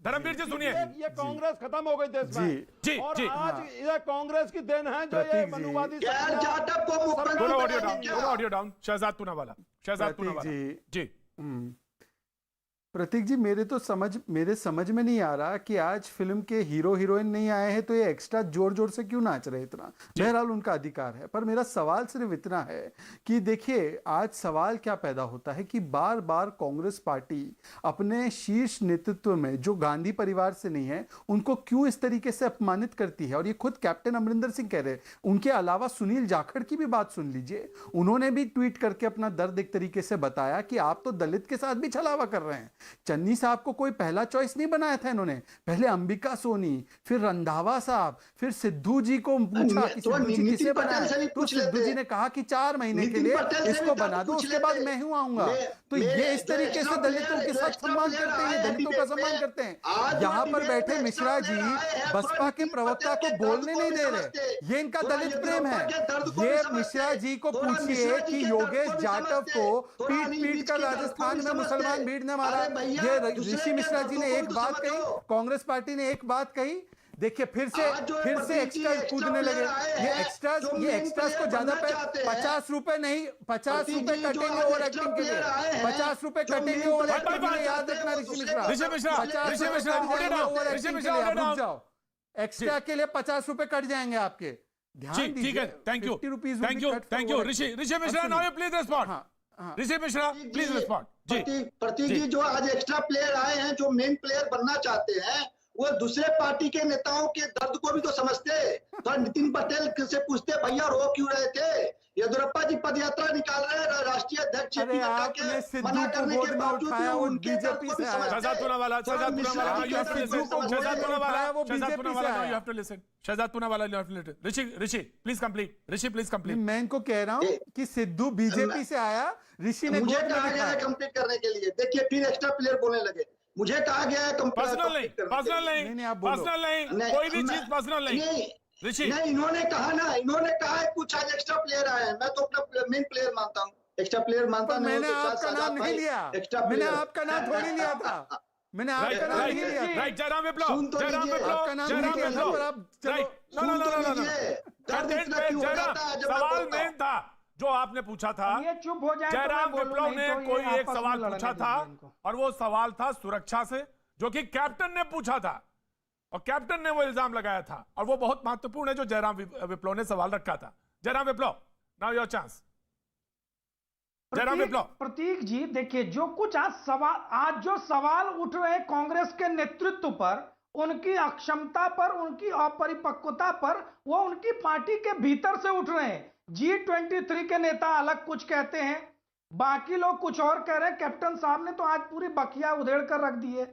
Dharmveer ji सुनिए। ये कांग्रेस खत्म हो गई देश में जी और आज ये कांग्रेस की देन है जो ये मनुवादी। ऑडियो डाउन शहजाद पूनावाला जी। प्रतीक जी, मेरे समझ में नहीं आ रहा कि आज फिल्म के हीरो हीरोइन नहीं आए हैं तो ये एक्स्ट्रा जोर जोर से क्यों नाच रहे इतना। बहरहाल उनका अधिकार है, पर मेरा सवाल सिर्फ इतना है कि देखिए आज सवाल क्या पैदा होता है कि बार बार कांग्रेस पार्टी अपने शीर्ष नेतृत्व में जो गांधी परिवार से नहीं है उनको क्यों इस तरीके से अपमानित करती है। और ये खुद कैप्टन अमरिंदर सिंह कह रहे हैं। उनके अलावा सुनील जाखड़ की भी बात सुन लीजिए, उन्होंने भी ट्वीट करके अपना दर्द एक तरीके से बताया कि आप तो दलित के साथ भी छलावा कर रहे हैं। चन्नी साहब को कोई पहला चॉइस नहीं बनाया था इन्होंने, पहले अंबिका सोनी, फिर रंधावा साहब, फिर सिद्धू जी को पूछा कि सिद्धू जी किसे बनाया, तो सिद्धू जी ने कहा कि 4 महीने के लिए इसको बना दो, उसके बाद मैं हूं आऊंगा। तो ये इस तरीके से दलितों के साथ सम्मान करते हैं, दलितों का सम्मान करते हैं। यहाँ पर बैठे मिश्रा जी बसपा के प्रवक्ता को बोलने नहीं दे रहे, ये इनका दलित प्रेम है। ये मिश्रा जी को पूछिए कि योगेश जाटव को पीट कर राजस्थान में मुसलमान भीड़ ने मारा। ये ऋषि मिश्रा जी ने एक बात कही, कांग्रेस पार्टी ने एक बात कही, देखिए फिर से एक्स्ट्रा कूदने लगे। ये एक्स्ट्रास को ज्यादा 50 रुपए नहीं, 50 रुपए कटेंगे ओवर एक्टिंग के लिए, 50 रुपए कटेंगे ओवर एक्टिंग के लिए, याद रखना ऋषि मिश्रा। रुक जाओ, एक्स्ट्रा के लिए 50 रुपए कट जाएंगे आपके, ध्यान दीजिए। ठीक है, thank you Rishi Mishra, now you please respond. Rishi Mishra please respond. Prateek ji, जो आज एक्स्ट्रा प्लेयर आए हैं, जो मेन प्लेयर बनना चाहते हैं, वो दूसरे पार्टी के नेताओं के दर्द को भी तो समझते। तो नितिन पटेल से पूछते, भैया रो क्यों रहे थे? येदियुरप्पा जी पदयात्रा निकाल रहे हैं, राष्ट्रीय अध्यक्ष मना करने के बावजूद उनके बीजेपी से शहजाद पूनावाला, ऋषि प्लीज कंप्लीट। मैं इनको कह रहा हूँ कि सिद्धू बीजेपी से आया, ऋषि ने मुझे कहा गया है कंप्लीट करने के लिए। देखिए फिर एक्स्ट्रा प्लेयर बोलने लगे, मुझे कहा गया है पर्सनल नहीं, कोई भी चीज पर्सनल नहीं। ऋषि नहीं, इन्होंने कहा है कुछ आज एक्स्ट्रा प्लेयर आए हैं, मैं तो अपना मेन प्लेयर मानता हूँ, एक्स्ट्रा प्लेयर मानता नहीं। मैंने आपका नाम नहीं लिया, मैंने आपका नाम थोड़ी लिया था, मैंने आपका नाम नहीं लिया था। राइट, जयराम विप्लव सवाल मेन था जो आपने पूछा था। ये चुप हो जाए। जयराम विप्लव ने कोई एक सवाल पूछा था, और वो सवाल था सुरक्षा से, जो कि कैप्टन ने पूछा था, और कैप्टन ने वो इल्जाम लगाया था, और वो बहुत महत्वपूर्ण है जो जयराम विप्लव ने सवाल रखा था। जयराम विप्लव, नाउ योर चांस। जयराम विप्लव। प्रतीक जी देखिए, जो कुछ आज जो सवाल उठ रहे हैं कांग्रेस के नेतृत्व पर, उनकी अक्षमता पर, उनकी अपरिपक्वता पर, वो उनकी पार्टी के भीतर से उठ रहे हैं। G23 के नेता अलग कुछ कहते हैं, बाकी लोग कुछ और कह रहे हैं। कैप्टन साहब ने तो आज पूरी बखिया उधेड़ कर रख दी है,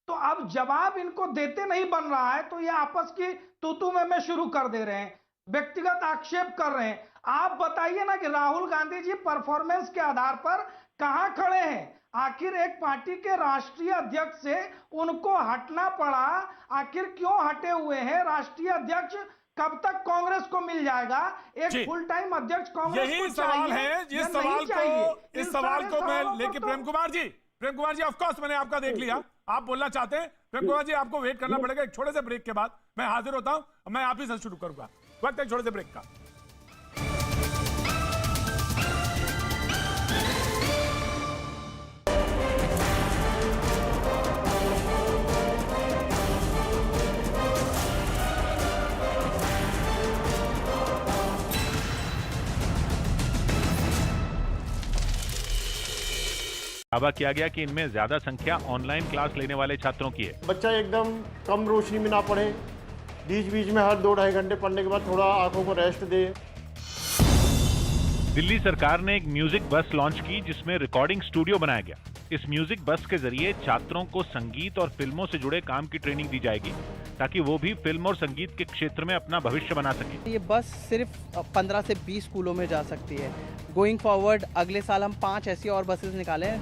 तो अब जवाब इनको देते नहीं बन रहा है, तो ये आपस की तू में शुरू कर दे रहे हैं, व्यक्तिगत आक्षेप कर रहे हैं। आप बताइए ना कि राहुल गांधी जी परफॉर्मेंस के आधार पर कहां खड़े हैं? आखिर एक पार्टी के राष्ट्रीय अध्यक्ष से उनको हटना पड़ा, आखिर क्यों हटे हुए हैं? राष्ट्रीय अध्यक्ष कब तक कांग्रेस को मिल जाएगा? एक फुल टाइम अध्यक्ष कांग्रेस को सवाल है। इस सवाल को मैं लेके प्रेम कुमार जी ऑफ कोर्स मैंने आपका देख लिया, आप बोलना चाहते हैं। प्रेम कुमार जी, आपको वेट करना पड़ेगा, एक छोटे से ब्रेक के बाद मैं हाजिर होता हूं। मैं आप ही से शुरू करूंगा, वक्त एक छोटे से ब्रेक का। दावा किया गया कि इनमें ज्यादा संख्या ऑनलाइन क्लास लेने वाले छात्रों की है। बच्चा एकदम कम रोशनी में ना पढ़े, बीच बीच में हर 2-2.5 घंटे पढ़ने के बाद थोड़ा आंखों को रेस्ट दे। दिल्ली सरकार ने एक म्यूजिक बस लॉन्च की जिसमें रिकॉर्डिंग स्टूडियो बनाया गया। इस म्यूजिक बस के जरिए छात्रों को संगीत और फिल्मों से जुड़े काम की ट्रेनिंग दी जाएगी, ताकि वो भी फिल्म और संगीत के क्षेत्र में अपना भविष्य बना सके। ये बस सिर्फ 15 से 20 स्कूलों में जा सकती है। गोइंग फॉरवर्ड अगले साल हम 5 ऐसी और बसेस निकाले हैं।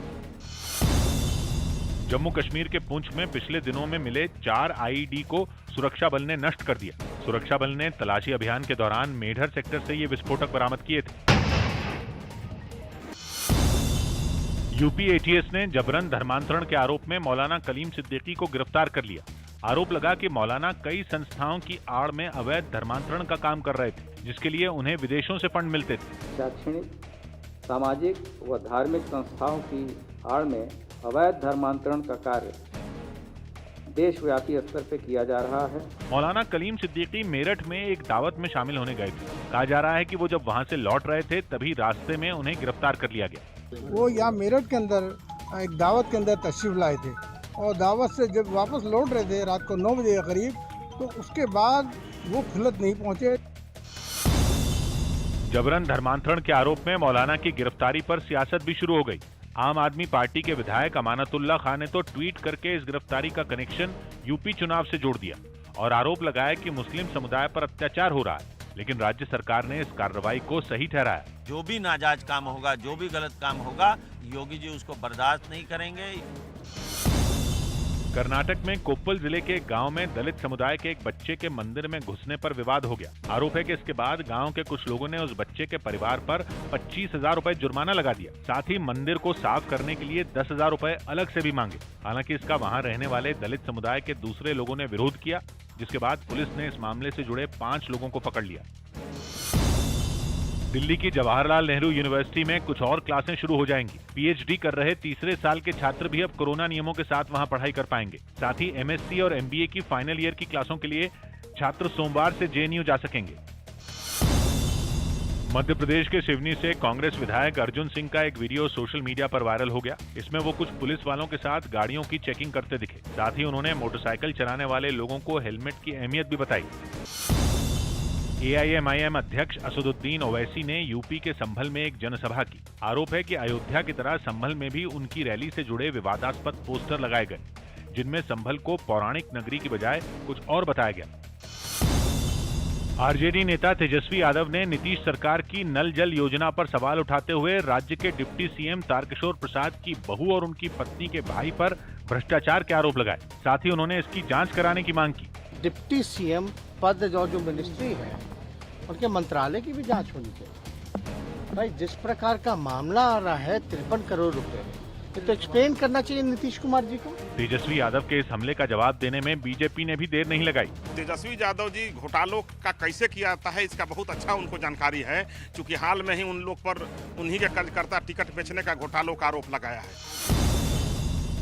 जम्मू कश्मीर के पुंछ में पिछले दिनों में मिले 4 आईईडी को सुरक्षा बल ने नष्ट कर दिया। सुरक्षा बल ने तलाशी अभियान के दौरान मेढर सेक्टर से ये विस्फोटक बरामद किए थे। यूपी एटीएस ने जबरन धर्मांतरण के आरोप में मौलाना कलीम सिद्दीकी को गिरफ्तार कर लिया। आरोप लगा कि मौलाना कई संस्थाओं की आड़ में अवैध धर्मांतरण का काम कर रहे थे, जिसके लिए उन्हें विदेशों से फंड मिलते थे। शैक्षणिक, सामाजिक व धार्मिक संस्थाओं की आड़ में अवैध धर्मांतरण का कार्य देशव्यापी स्तर पर किया जा रहा है। मौलाना कलीम सिद्दीकी मेरठ में एक दावत में शामिल होने गए थे। कहा जा रहा है कि वो जब वहां से लौट रहे थे तभी रास्ते में उन्हें गिरफ्तार कर लिया गया। वो यहाँ मेरठ के अंदर एक दावत के अंदर तशरीफ लाए थे, और दावत से जब वापस लौट रहे थे रात को 9 बजे के करीब, तो उसके बाद वो खुलत नहीं पहुंचे। जबरन धर्मांतरण के आरोप में मौलाना की गिरफ्तारी पर सियासत भी शुरू हो गई। आम आदमी पार्टी के विधायक अमानतुल्लाह खान ने तो ट्वीट करके इस गिरफ्तारी का कनेक्शन यूपी चुनाव से जोड़ दिया और आरोप लगाया कि मुस्लिम समुदाय पर अत्याचार हो रहा है, लेकिन राज्य सरकार ने इस कार्रवाई को सही ठहराया। जो भी नाजायज काम होगा, जो भी गलत काम होगा, योगी जी उसको बर्दाश्त नहीं करेंगे। कर्नाटक में कोप्पल जिले के एक गांव में दलित समुदाय के एक बच्चे के मंदिर में घुसने पर विवाद हो गया। आरोप है कि इसके बाद गांव के कुछ लोगों ने उस बच्चे के परिवार पर 25,000 रुपए जुर्माना लगा दिया। साथ ही मंदिर को साफ करने के लिए 10,000 रुपए अलग से भी मांगे। हालांकि इसका वहां रहने वाले दलित समुदाय के दूसरे लोगों ने विरोध किया जिसके बाद पुलिस ने इस मामले से जुड़े 5 लोगों को पकड़ लिया। दिल्ली की जवाहरलाल नेहरू यूनिवर्सिटी में कुछ और क्लासें शुरू हो जाएंगी। पीएचडी कर रहे तीसरे साल के छात्र भी अब कोरोना नियमों के साथ वहां पढ़ाई कर पाएंगे। साथ ही एमएससी और एमबीए की फाइनल ईयर की क्लासों के लिए छात्र सोमवार से जेएनयू जा सकेंगे। मध्य प्रदेश के सिवनी से कांग्रेस विधायक अर्जुन सिंह का एक वीडियो सोशल मीडिया पर वायरल हो गया। इसमें वो कुछ पुलिस वालों के साथ गाड़ियों की चेकिंग करते दिखे। साथ ही उन्होंने मोटरसाइकिल चलाने वाले लोगों को हेलमेट की अहमियत भी बताई। एआईएमआईएम अध्यक्ष असदुद्दीन ओवैसी ने यूपी के संभल में एक जनसभा की। आरोप है कि अयोध्या की तरह संभल में भी उनकी रैली से जुड़े विवादास्पद पोस्टर लगाए गए, जिनमें संभल को पौराणिक नगरी की बजाय कुछ और बताया गया। आरजेडी नेता तेजस्वी यादव ने नीतीश सरकार की नल जल योजना पर सवाल उठाते हुए राज्य के डिप्टी सीएम तारकिशोर प्रसाद की बहू और उनकी पत्नी के भाई पर भ्रष्टाचार के आरोप लगाए। साथ ही उन्होंने इसकी जांच कराने की मांग की। डिप्टी सीएम पद जो मिनिस्ट्री है उनके मंत्रालय की भी जांच होनी चाहिए। भाई जिस प्रकार का मामला आ रहा है 53 करोड़ रुपए, तो एक्सप्लेन करना चाहिए नीतीश कुमार जी को। तेजस्वी यादव के इस हमले का जवाब देने में बीजेपी ने भी देर नहीं लगाई। तेजस्वी यादव जी घोटालों का कैसे किया जाता है इसका बहुत अच्छा उनको जानकारी है, क्योंकि हाल में ही उन लोग पर उन्हीं के कार्यकर्ता टिकट बेचने का घोटालों का आरोप लगाया है।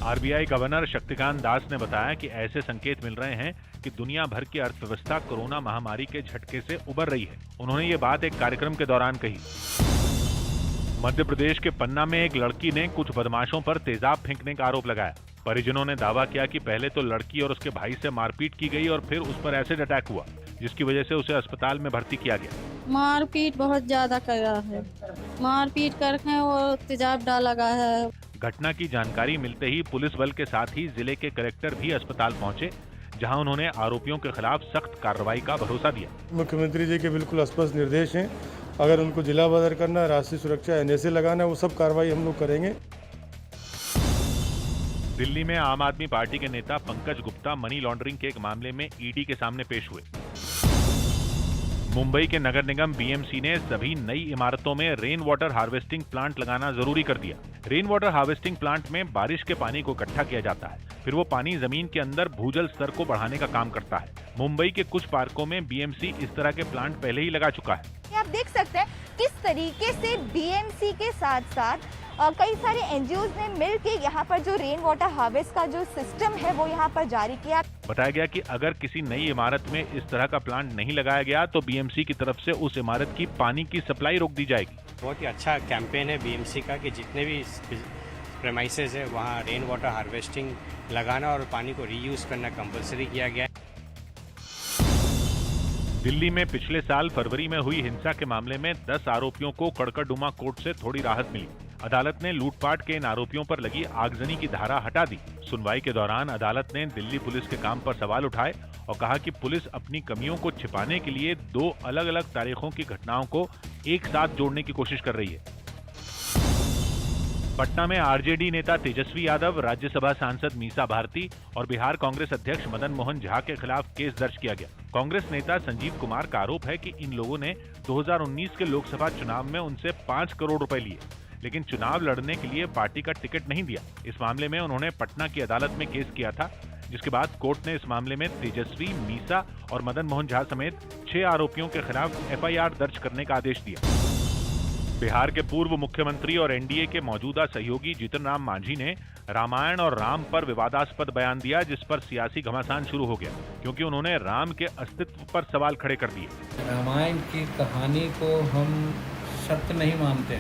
आरबीआई गवर्नर शक्तिकांत दास ने बताया कि ऐसे संकेत मिल रहे हैं कि दुनिया भर की अर्थव्यवस्था कोरोना महामारी के झटके से उबर रही है। उन्होंने ये बात एक कार्यक्रम के दौरान कही। मध्य प्रदेश के पन्ना में एक लड़की ने कुछ बदमाशों पर तेजाब फेंकने का आरोप लगाया। परिजनों ने दावा किया कि पहले तो लड़की और उसके भाई से मारपीट की गई और फिर उस पर एसिड अटैक हुआ, जिसकी वजह से उसे अस्पताल में भर्ती किया गया। मारपीट बहुत ज्यादा करा है, मारपीट करके और तेजाब डाला गया है। घटना की जानकारी मिलते ही पुलिस बल के साथ ही जिले के कलेक्टर भी अस्पताल पहुंचे, जहां उन्होंने आरोपियों के खिलाफ सख्त कार्रवाई का भरोसा दिया। मुख्यमंत्री जी के बिल्कुल स्पष्ट निर्देश हैं, अगर उनको जिला बदर करना, राष्ट्रीय सुरक्षा एनएसए लगाना, वो सब कार्रवाई हम लोग करेंगे। दिल्ली में आम आदमी पार्टी के नेता पंकज गुप्ता मनी लॉन्ड्रिंग के एक मामले में ईडी के सामने पेश हुए। मुंबई के नगर निगम बीएमसी ने सभी नई इमारतों में रेन वाटर हार्वेस्टिंग प्लांट लगाना जरूरी कर दिया। रेन वाटर हार्वेस्टिंग प्लांट में बारिश के पानी को इकट्ठा किया जाता है, फिर वो पानी जमीन के अंदर भूजल स्तर को बढ़ाने का काम करता है। मुंबई के कुछ पार्कों में बीएमसी इस तरह के प्लांट पहले ही लगा चुका है। आप देख सकते हैं किस तरीके से बीएमसी के साथ साथ कई सारे एनजीओज ने मिलकर यहाँ पर जो रेन वाटर हार्वेस्ट का जो सिस्टम है वो यहाँ पर जारी किया। बताया गया कि अगर किसी नई इमारत में इस तरह का प्लांट नहीं लगाया गया तो बीएमसी की तरफ से उस इमारत की पानी की सप्लाई रोक दी जाएगी। बहुत ही अच्छा कैंपेन है बीएमसी का कि जितने भी प्रेमाइसेस है वहाँ रेन वाटर हार्वेस्टिंग लगाना और पानी को रीयूज करना कंपलसरी किया गया है। दिल्ली में पिछले साल फरवरी में हुई हिंसा के मामले में 10 आरोपियों को कड़कड़डुमा कोर्ट से थोड़ी राहत मिली। अदालत ने लूटपाट के इन आरोपियों पर लगी आगजनी की धारा हटा दी। सुनवाई के दौरान अदालत ने दिल्ली पुलिस के काम पर सवाल उठाए और कहा कि पुलिस अपनी कमियों को छिपाने के लिए 2 अलग-अलग तारीखों की घटनाओं को एक साथ जोड़ने की कोशिश कर रही है। पटना में आरजेडी नेता तेजस्वी यादव, राज्यसभा सांसद मीसा भारती और बिहार कांग्रेस अध्यक्ष मदन मोहन झा के खिलाफ केस दर्ज किया गया। कांग्रेस नेता संजीव कुमार का आरोप है कि इन लोगों ने 2019 के लोकसभा चुनाव में उनसे 5 करोड़ रुपए लिए, लेकिन चुनाव लड़ने के लिए पार्टी का टिकट नहीं दिया। इस मामले में उन्होंने पटना की अदालत में केस किया था, जिसके बाद कोर्ट ने इस मामले में तेजस्वी, मीसा और मदन मोहन झा समेत 6 आरोपियों के खिलाफ एफआईआर दर्ज करने का आदेश दिया। बिहार के पूर्व मुख्यमंत्री और एनडीए के मौजूदा सहयोगी जीतन राम मांझी ने रामायण और राम पर विवादास्पद बयान दिया, जिस पर सियासी घमासान शुरू हो गया, क्योंकि उन्होंने राम के अस्तित्व पर सवाल खड़े कर दिए। रामायण की कहानी को हम सत्य नहीं मानते।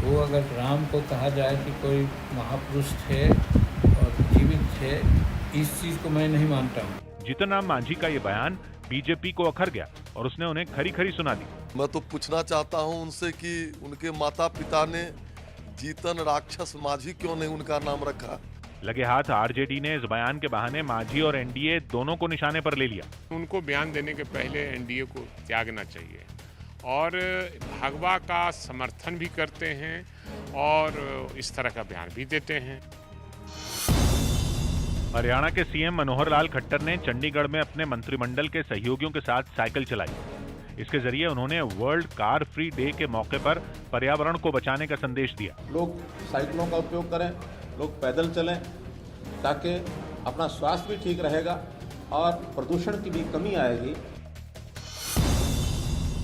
वो अगर राम को कहा जाए कि कोई महापुरुष थे और जीवित थे, इस चीज को मैं नहीं मानता हूँ। जीतन राम मांझी का ये बयान बीजेपी को अखर गया और उसने उन्हें खरी खरी सुना दी। मैं तो पूछना चाहता हूं उनसे कि उनके माता पिता ने जीतन राक्षस मांझी क्यों नहीं उनका नाम रखा। लगे हाथ आरजेडी ने इस बयान के बहाने मांझी और एनडीए दोनों को निशाने पर ले लिया। उनको बयान देने के पहले एनडीए को त्यागना चाहिए और भागवा का समर्थन भी करते हैं और इस तरह का बयान भी देते हैं। हरियाणा के सीएम मनोहर लाल खट्टर ने चंडीगढ़ में अपने मंत्रिमंडल के सहयोगियों के साथ साइकिल चलाई। इसके जरिए उन्होंने वर्ल्ड कार फ्री डे के मौके पर पर्यावरण को बचाने का संदेश दिया। लोग साइकिलों का उपयोग करें, लोग पैदल चलें, ताकि अपना स्वास्थ्य भी ठीक रहेगा और प्रदूषण की भी कमी आएगी।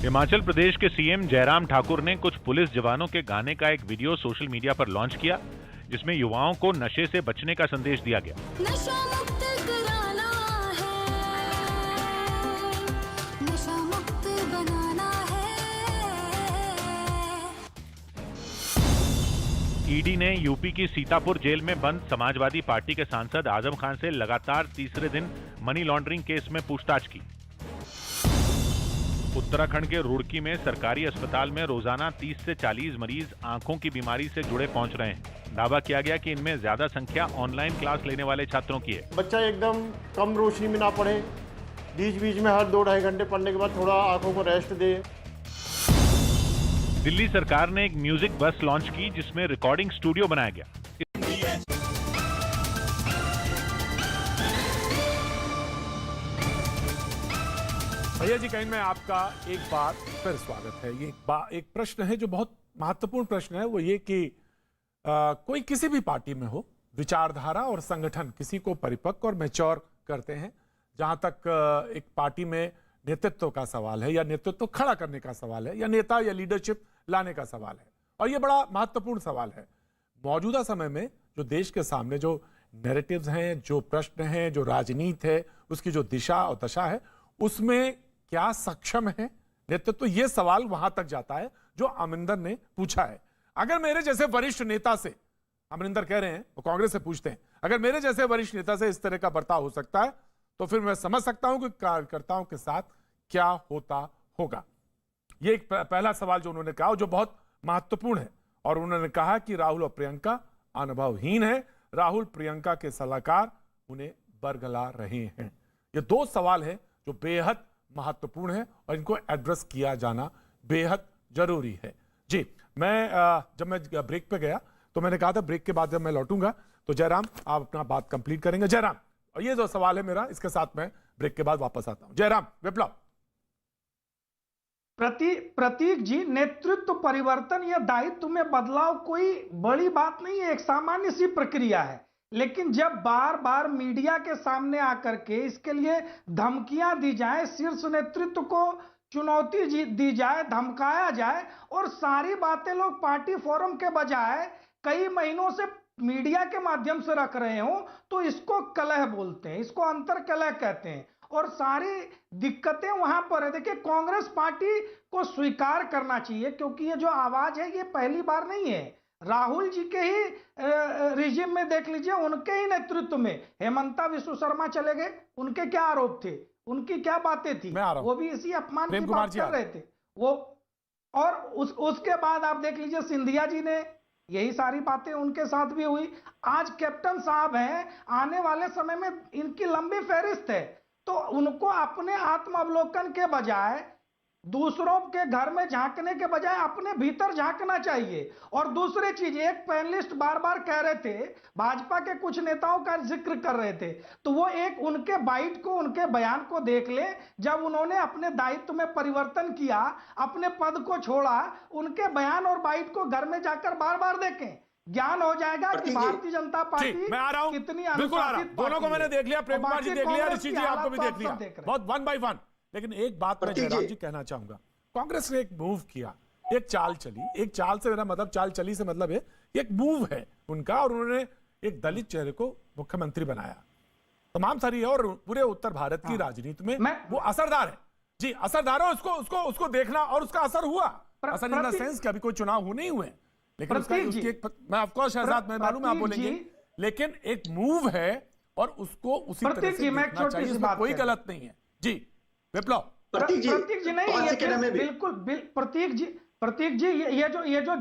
हिमाचल प्रदेश के सीएम जयराम ठाकुर ने कुछ पुलिस जवानों के गाने का एक वीडियो सोशल मीडिया पर लॉन्च किया, जिसमें युवाओं को नशे से बचने का संदेश दिया गया। नशा मुक्त कराना है, नशा मुक्त बनाना है। ईडी ने यूपी की सीतापुर जेल में बंद समाजवादी पार्टी के सांसद आजम खान से लगातार तीसरे दिन मनी लॉन्ड्रिंग केस में पूछताछ की। उत्तराखंड के रुड़की में सरकारी अस्पताल में रोजाना 30 से 40 मरीज आंखों की बीमारी से जुड़े पहुंच रहे हैं। दावा किया गया कि इनमें ज्यादा संख्या ऑनलाइन क्लास लेने वाले छात्रों की है। बच्चा एकदम कम रोशनी में ना पढ़े, बीच बीच में हर 2-2.5 घंटे पढ़ने के बाद थोड़ा आंखों को रेस्ट दे। दिल्ली सरकार ने एक म्यूजिक बस लॉन्च की, जिसमें रिकॉर्डिंग स्टूडियो बनाया गया। भैया जी कहीं में आपका एक बार फिर स्वागत है। ये एक प्रश्न है जो बहुत महत्वपूर्ण प्रश्न है, वो ये कि कोई किसी भी पार्टी में हो, विचारधारा और संगठन किसी को परिपक्व और मैच्योर करते हैं। जहां तक एक पार्टी में नेतृत्व का सवाल है या नेतृत्व खड़ा करने का सवाल है या नेता या लीडरशिप लाने का सवाल है, और ये बड़ा महत्वपूर्ण सवाल है। मौजूदा समय में जो देश के सामने जो नैरेटिव्स हैं, जो प्रश्न हैं, जो राजनीति है, उसकी जो दिशा और दशा है, उसमें क्या सक्षम है नेतृत्व, ये सवाल वहां तक जाता है जो अमरिंदर ने पूछा है। अगर मेरे जैसे वरिष्ठ नेता से, अमरिंदर कह रहे हैं, वो कांग्रेस से पूछते हैं, अगर मेरे जैसे वरिष्ठ नेता से इस तरह का बर्ताव हो सकता है तो फिर मैं समझ सकता हूं कि कार्यकर्ताओं के साथ क्या होता होगा। ये एक पहला सवाल जो उन्होंने कहा, जो बहुत महत्वपूर्ण है। और उन्होंने कहा कि राहुल और प्रियंका अनुभवहीन है, राहुल प्रियंका के सलाहकार उन्हें बरगला रहे हैं। ये दो सवाल है जो बेहद महत्वपूर्ण है और इनको एड्रेस किया जाना बेहद जरूरी है। जी, जब मैं ब्रेक पे गया तो मैंने कहा था ब्रेक के बाद जब मैं लौटूंगा तो जयराम आप अपना बात कंप्लीट करेंगे। जयराम, और ये जो सवाल है मेरा, इसके साथ मैं ब्रेक के बाद वापस आता हूं। जयराम, विप्लव। प्रतीक जी, नेतृत्व परिवर्तन या दायित्व में बदलाव कोई बड़ी बात नहीं है, एक सामान्य सी प्रक्रिया है। लेकिन जब बार बार मीडिया के सामने आकर के इसके लिए धमकियां दी जाए, शीर्ष नेतृत्व को चुनौती दी जाए, धमकाया जाए और सारी बातें लोग पार्टी फोरम के बजाय कई महीनों से मीडिया के माध्यम से रख रहे हो, तो इसको कलह बोलते हैं, इसको अंतर कलह कहते हैं। और सारी दिक्कतें वहां पर है। देखिए, कांग्रेस पार्टी को स्वीकार करना चाहिए, क्योंकि ये जो आवाज है ये पहली बार नहीं है। राहुल जी के ही रिजिम में देख लीजिए, उनके ही नेतृत्व में हेमंता विश्व शर्मा चले गए, उनके क्या आरोप थे, उनकी क्या बातें थी, वो भी इसी अपमान की बात कर रहे थे वो। और उसके बाद आप देख लीजिए, सिंधिया जी ने यही सारी बातें उनके साथ भी हुई। आज कैप्टन साहब हैं, आने वाले समय में इनकी लंबी फहरिस्त है, तो उनको अपने आत्मावलोकन के बजाय, दूसरों के घर में झांकने के बजाय अपने भीतर झांकना चाहिए। और दूसरी चीज, एक पैनलिस्ट बार बार कह रहे थे, भाजपा के कुछ नेताओं का जिक्र कर रहे थे, तो वो एक उनके बाइट को, उनके बयान को देख ले, जब उन्होंने अपने दायित्व में परिवर्तन किया, अपने पद को छोड़ा, उनके बयान और बाइट को घर में जाकर बार बार देखें, ज्ञान हो जाएगा कि भारतीय जनता पार्टी मैं आ रहा हूं, कितनी बिल्कुल आ रहा हूं। दोनों को मैंने देख लिया, प्रेम कुमार जी देख लिया, ऋषि जी आपको भी देख लिया, बहुत 1 by 1। लेकिन एक बात मैं जयराम जी कहना चाहूंगा, कांग्रेस ने एक मूव किया, एक चाल चली। एक चाल से मेरा मतलब, चाल चली से मतलब है एक मूव है उनका, और उन्होंने एक दलित चेहरे को मुख्यमंत्री बनाया। तमाम सारी है, और पूरे उत्तर भारत की राजनीति में वो असरदार है। जी, असरदार है, उसको देखना, और उसका असर हुआ। असर इन द सेंस कि अभी कोई चुनाव हो नहीं हुए, लेकिन मैं ऑफकोर्स शहजाद, मैं मालूम है आप बोलेंगे, लेकिन एक मूव है और उसको उसी तरह से देखना चाहिए, उसमें कोई गलत नहीं है। जी विप्लव। प्रतीक जी नहीं, बिल्कुल प्रतीक जी, ये जो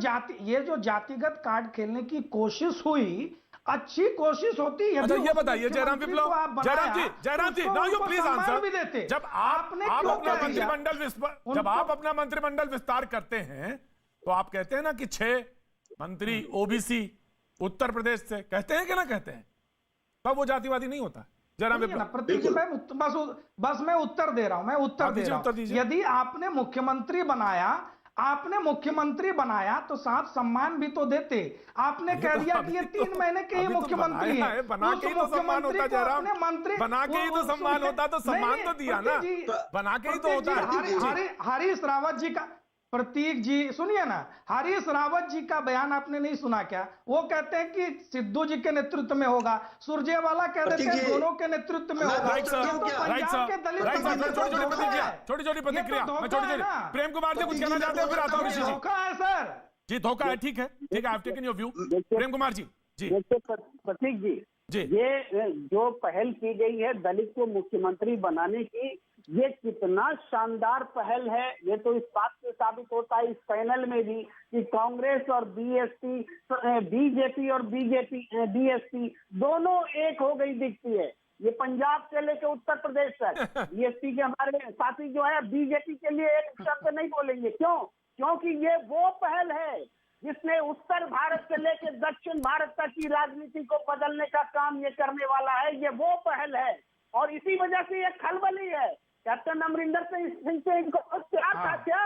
जातिगत कार्ड खेलने की कोशिश हुई, अच्छी कोशिश होती है। अच्छा, ये बताइए जयराम, विप्लव, जयराम जी, नाउ यू प्लीज आंसर। जब आप अपना मंत्रिमंडल विस्तार करते हैं तो आप कहते हैं ना कि 6 मंत्री ओबीसी उत्तर प्रदेश से, कहते हैं कि ना कहते हैं? तब वो जातिवादी नहीं होता। प्रतीक जी, बस मैं उत्तर दे रहा हूं, यदि आपने मुख्यमंत्री बनाया, आपने मुख्यमंत्री बनाया तो साहब सम्मान भी तो देते। आपने कह दिया कि ये 3 महीने के ही मुख्यमंत्री है, बना के ही तो सम्मान होता जयराम, बना के ही तो सम्मान होता, तो सम्मान तो दिया ना, बना के ही तो होता है। हरीश रावत जी का, प्रतीक जी सुनिए ना, हरीश रावत जी का बयान आपने नहीं सुना क्या? वो कहते हैं कि सिद्धू जी के नेतृत्व में होगा, सुरजेवाला कह देते हैं दोनों के नेतृत्व में होगा। छोटी छोटी प्रतिक्रिया, प्रेम कुमार जी कुछ कहना चाहते हैं, फिर आता हूँ ऋषि जी। धोखा है सर जी, धोखा है, ठीक है, ठीक है, I have taken your view. Prem Kumar ji ji Prateek ji, ये जो पहल की गई है दलित को मुख्यमंत्री बनाने की, ये कितना शानदार पहल है। ये तो इस बात से साबित होता है इस पैनल में भी कि कांग्रेस और बीजेपी और बीएसपी दोनों एक हो गई दिखती है। ये पंजाब से लेकर उत्तर प्रदेश तक बीएसपी के हमारे साथी जो है बीजेपी के लिए एक शब्द नहीं बोलेंगे। क्यों? क्योंकि ये वो पहल है जिसने उत्तर भारत से लेकर दक्षिण भारत तक की राजनीति को बदलने का काम ये करने वाला है। ये वो पहल है और इसी वजह से ये खलबली है। कैप्टन अमरिंदर सिंह से इनको प्यार था क्या?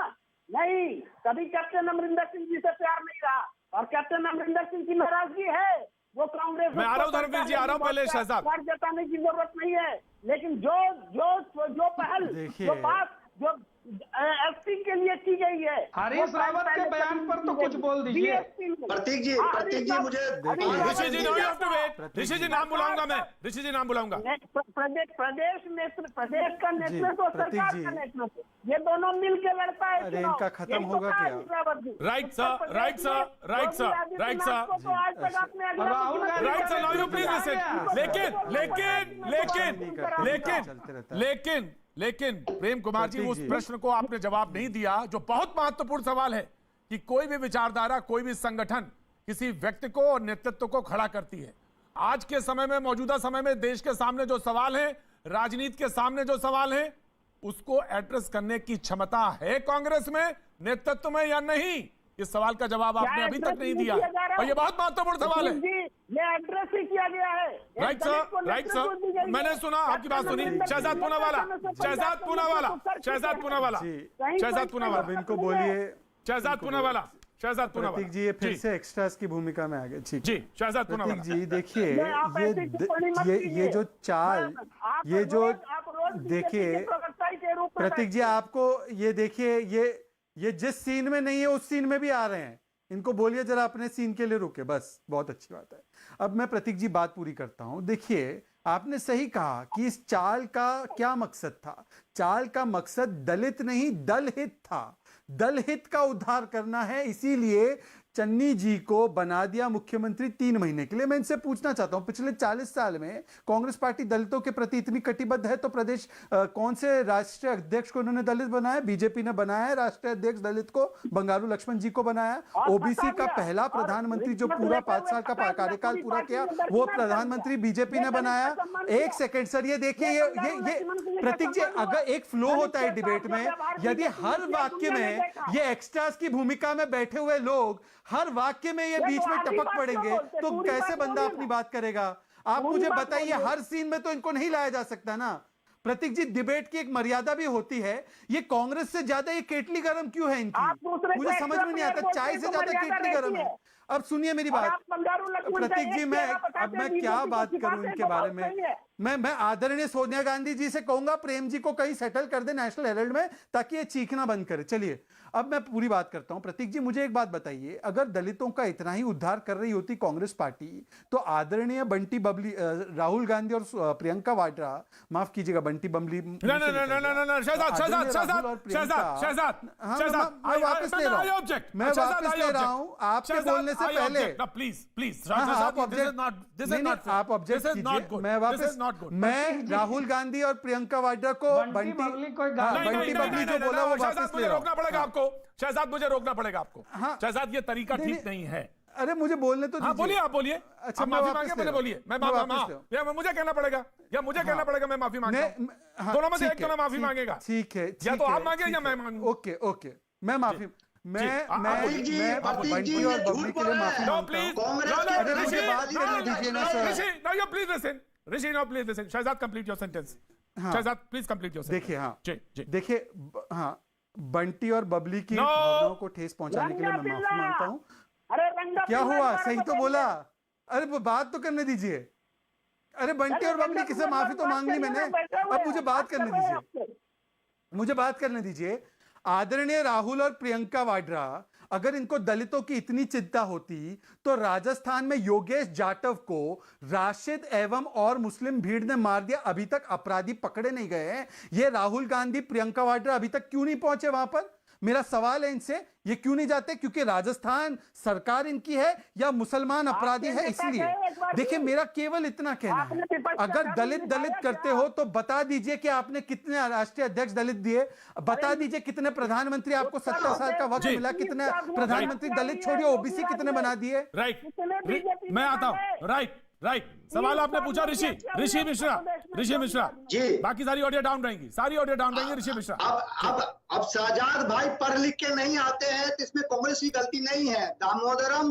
नहीं, कभी कैप्टन अमरिंदर सिंह जी से प्यार नहीं रहा और कैप्टन अमरिंदर सिंह की नाराजगी है वो कांग्रेस। मैं आ रहा हूँ धर्मवीर जी, आ रहा हूँ पहले शहजाद। जताने की जरूरत नहीं है, लेकिन जो पहल जो बात जो एसपी के लिए की गई है, हरीश रावत के बयान पर तो कुछ बोल दीजिए। प्रतीक जी मुझे Rishi ji, no you have to wait. Rishi ji नाम बुलाऊंगा मैं, ऋषि जी नाम बुलाऊंगा। प्रदेश का नेतृत्व, सरकार का नेतृत्व, ये दोनों मिलकर लड़ता है। अरे इनका खत्म होगा क्या? Right sir, right sir, right sir, right sir, right sir, now you please listen. लेकिन प्रेम कुमार जी, उस प्रश्न को आपने जवाब नहीं दिया जो बहुत महत्वपूर्ण सवाल है कि कोई भी विचारधारा, कोई भी संगठन किसी व्यक्ति को और नेतृत्व को खड़ा करती है। आज के समय में, मौजूदा समय में देश के सामने जो सवाल है, राजनीति के सामने जो सवाल है, उसको एड्रेस करने की क्षमता है कांग्रेस में, नेतृत्व में या नहीं? इस सवाल का जवाब आपने अभी तक नहीं दिया और ये बहुत महत्वपूर्ण सवाल है। ये एड्रेस ही किया गया है। राइट सर, राइट सर, मैंने सुना, आपकी बात सुनी। शहजाद पूनावाला, शहजाद पूनावाला, शहजाद पूनावाला, शहजाद पूनावाला, इनको बोलिए। शहजाद पूनावाला, शहजाद पूनावाला। प्रतीक जी ये फिर से एक्स्ट्रास की भूमिका में आ गए। ठीक जी, शहजाद पूनावाला जी, देखिए ये जो चाल, ये जो देखिए प्रतीक जी, आपको ये देखिए, ये जिस सीन में नहीं है उस सीन में भी आ रहे हैं। इनको बोलिए जरा अपने सीन के लिए रुके, बस, बहुत अच्छी बात है। अब मैं प्रतीक जी बात पूरी करता हूं। देखिए, आपने सही कहा कि इस चाल का क्या मकसद था। चाल का मकसद दलित नहीं, दल हित था। दल हित का उद्धार करना है, इसीलिए चन्नी जी को बना दिया मुख्यमंत्री 3 महीने के लिए। मैं इनसे पूछना चाहता हूं, पिछले 40 साल में कांग्रेस पार्टी दलितों के प्रति इतनी कटिबद्ध है तो प्रदेश कौन से राष्ट्रीय अध्यक्ष को उन्होंने दलित बनाया? बीजेपी ने बनाया है राष्ट्रीय अध्यक्ष दलित को, बंगारू लक्ष्मण जी को बनाया। ओबीसी का पहला प्रधानमंत्री जो पूरा 5 साल का कार्यकाल पूरा किया, वो प्रधानमंत्री बीजेपी ने बनाया। एक सेकेंड सर, ये देखिए, ये प्रतीक जी, अगर एक फ्लो होता है डिबेट में, यदि हर वाक्य में ये एक्स्ट्रास की भूमिका में बैठे हुए लोग हर वाक्य में ये बीच में टपक पड़ेंगे तो कैसे बंदा अपनी बात करेगा? आप मुझे बताइए, हर सीन में तो इनको नहीं लाया जा सकता ना। प्रतीक जी, डिबेट की एक मर्यादा भी होती है। ये कांग्रेस से ज्यादा ये केटली गरम क्यों है इनकी? मुझे समझ में नहीं आता, चाय से ज्यादा केटली गरम है। अब सुनिए मेरी बात प्रतीक जी, मैं क्या बात करूं इनके बारे में। मैं आदरणीय सोनिया गांधी जी से कहूंगा प्रेम जी को कहीं सेटल कर दे नेशनल हेराल्ड में, ताकि ये चीखना बंद करे। चलिए अब मैं पूरी बात करता हूं। प्रतीक जी, मुझे एक बात बताइए, अगर दलितों का इतना ही उद्धार कर रही होती कांग्रेस पार्टी तो आदरणीय बंटी बबली, राहुल गांधी और प्रियंका वाड्रा, माफ कीजिएगा बंटी बबली, मैं वापस ले रहा हूं आपके बोलने से पहले। प्लीज आप ऑब्जेक्ट कीजिए, मैं वापस, मैं राहुल गांधी और प्रियंका वाड्रा को बंटी बबली जो बोला वो वापस ले रहा हूं। रोकना पड़ेगा आपको शहजाद, मुझे रोकना पड़ेगा आपको। हाँ, शहजाद, ये तरीका ठीक नहीं है। अरे मुझे बोलने तो दीजिए। बोलिए, आप बोलिए। अच्छा, माफी मांगे, मुझे बोलिए। मुझे कहना पड़ेगा या मुझे कहना पड़ेगा मैं माफी मांगता हूं? दोनों में से एक जना माफी मांगेगा। ठीक है, या तो आप मांगे या मैं मांगू। ओके, मैं माफी, मैं बंटी और बबली के लिए माफी मांगता हूं। मुझे बात करने दीजिए ना sir. Rishi, now please listen. Shahzad, complete your sentence. Shahzad, please complete your sentence. देखिए, हाँ, देखिए, हाँ, बंटी और बबली की भावनाओं को ठेस पहुंचाने के लिए मैं माफी मांगता हूं। क्या हुआ? सही तो बोला। अरे वो बात तो करने दीजिए। अरे बंटी और बबली किसे माफी तो मांग ली मैंने, अब मुझे बात करने दीजिए, मुझे बात करने दीजिए। आदरणीय राहुल और प्रियंका वाड्रा, अगर इनको दलितों की इतनी चिंता होती तो राजस्थान में योगेश जाटव को राशिद एवं और मुस्लिम भीड़ ने मार दिया, अभी तक अपराधी पकड़े नहीं गए हैं। ये राहुल गांधी प्रियंका वाड्रा अभी तक क्यों नहीं पहुंचे वहां पर? मेरा सवाल है इनसे, ये क्यों नहीं जाते? क्योंकि राजस्थान सरकार इनकी है या मुसलमान अपराधी है इसलिए? देखिए मेरा केवल इतना कहना है, अगर दलित करते हो तो बता दीजिए कि आपने कितने राष्ट्रीय अध्यक्ष दलित दिए, बता दीजिए कितने प्रधानमंत्री, आपको 70 साल का वक्त मिला, कितने प्रधानमंत्री दलित छोड़िए ओबीसी कितने बना दिए? राइट, मैं आता हूं। राइट, सवाल आपने पूछा ऋषि मिश्रा जी, बाकी सारी ऑडियो डाउन रहेंगी, सारी ऑडियो डाउन रहेंगी। ऋषि मिश्रा, अब शहजाद भाई पढ़ लिख के नहीं आते हैं तो इसमें कांग्रेस की गलती नहीं है। दामोदरम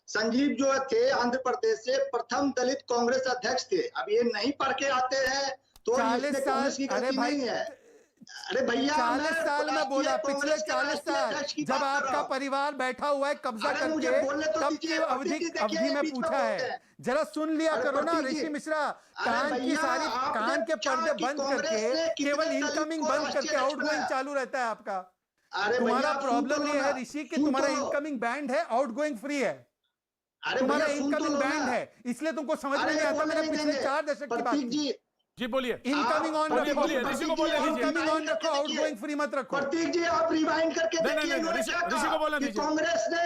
संजीव जो थे आंध्र प्रदेश से प्रथम दलित कांग्रेस अध्यक्ष थे, अब ये नहीं पढ़ के आते हैं तो इसमें कांग्रेस की गलती नहीं है। अरे भैया 40 साल में बोला, पिछले 40 साल जब आपका परिवार बैठा हुआ है कब्जा करके, तब की अवधि में पूछा है, जरा सुन लिया करो ना ऋषि मिश्रा। कान के पर्दे बंद करके केवल इनकमिंग बंद करके आउटगोइंग चालू रहता है आपका। तुम्हारा प्रॉब्लम ये है ऋषि कि तुम्हारा इनकमिंग बैंड है, आउटगोइंग फ्री है। तुम्हारा इनकमिंग बैंड है, इसलिए तुमको समझ में नहीं आता। मैंने पिछले 4 दशक की बात की। जी बोलिए। इनकमिंग ऑन रखो, ऋषि को बोलने दीजिए। इनकमिंग ऑन रखो, आउटगोइंग फ्री मत रखो। प्रतीक जी आप रिवाइंड करके देखिए, ऋषि को बोलने दीजिए। कांग्रेस ने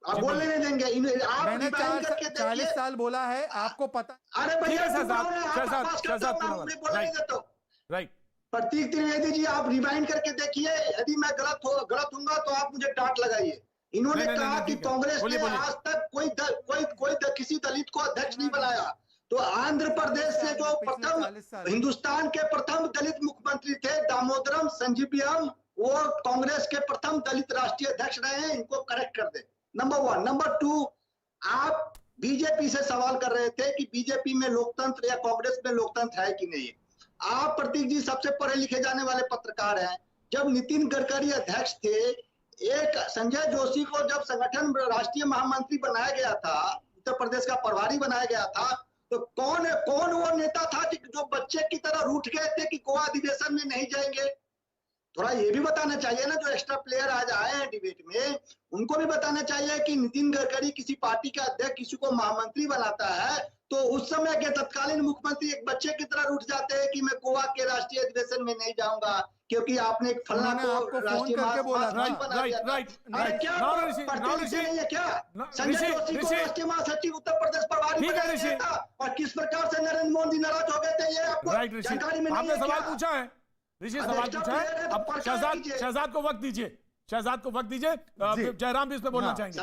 आप बोलने नहीं देंगे, आप मैंने 40 साल बोला है, आपको पता। अरे भैया राइट, प्रतीक त्रिवेदी जी आप रिवाइंड करके देखिए, यदि मैं गलत हूंगा तो आप मुझे डांट लगाइए। इन्होंने कहा कि कांग्रेस ने आज तक कोई किसी दलित को अध्यक्ष नहीं बनाया, तो आंध्र प्रदेश से जो प्रथम हिंदुस्तान के प्रथम दलित मुख्यमंत्री थे दामोदरम संजीवियम, वो कांग्रेस के प्रथम दलित राष्ट्रीय अध्यक्ष रहे हैं। इनको करेक्ट कर दे, नंबर 1। नंबर 2, आप बीजेपी से सवाल कर रहे थे कि बीजेपी में लोकतंत्र या कांग्रेस में लोकतंत्र है कि नहीं। आप प्रतीक जी सबसे पढ़े लिखे जाने वाले पत्रकार हैं। जब नितिन गडकरी अध्यक्ष थे, एक संजय जोशी को जब संगठन राष्ट्रीय महामंत्री बनाया गया था, उत्तर प्रदेश का प्रभारी बनाया गया था, तो कौन वो नेता था कि जो बच्चे की तरह रूठ गए थे कि गोवा अधिवेशन में नहीं जाएंगे? थोड़ा ये भी बताना चाहिए ना, जो एक्स्ट्रा प्लेयर आज आए हैं डिबेट में, उनको भी बताना चाहिए कि नितिन गडकरी किसी पार्टी का अध्यक्ष किसी को महामंत्री बनाता है तो उस समय के तत्कालीन मुख्यमंत्री एक बच्चे की तरह रूठ जाते हैं कि मैं गोवा के राष्ट्रीय अधिवेशन में नहीं जाऊंगा क्योंकि आपने एक फलना को राष्ट्रीय महासचिव उत्तर प्रदेश प्रभारी बनाया था, और किस प्रकार से नरेंद्र मोदी नाराज हो गए थे ये आपको जानकारी में नहीं है। सवाल पूछा है ऋषि, सवाल पूछा है। अब शहजाद को वक्त दीजिए, शहजाद को वक्त दीजिए। जयराम भी इस पे बोलना चाहेंगे।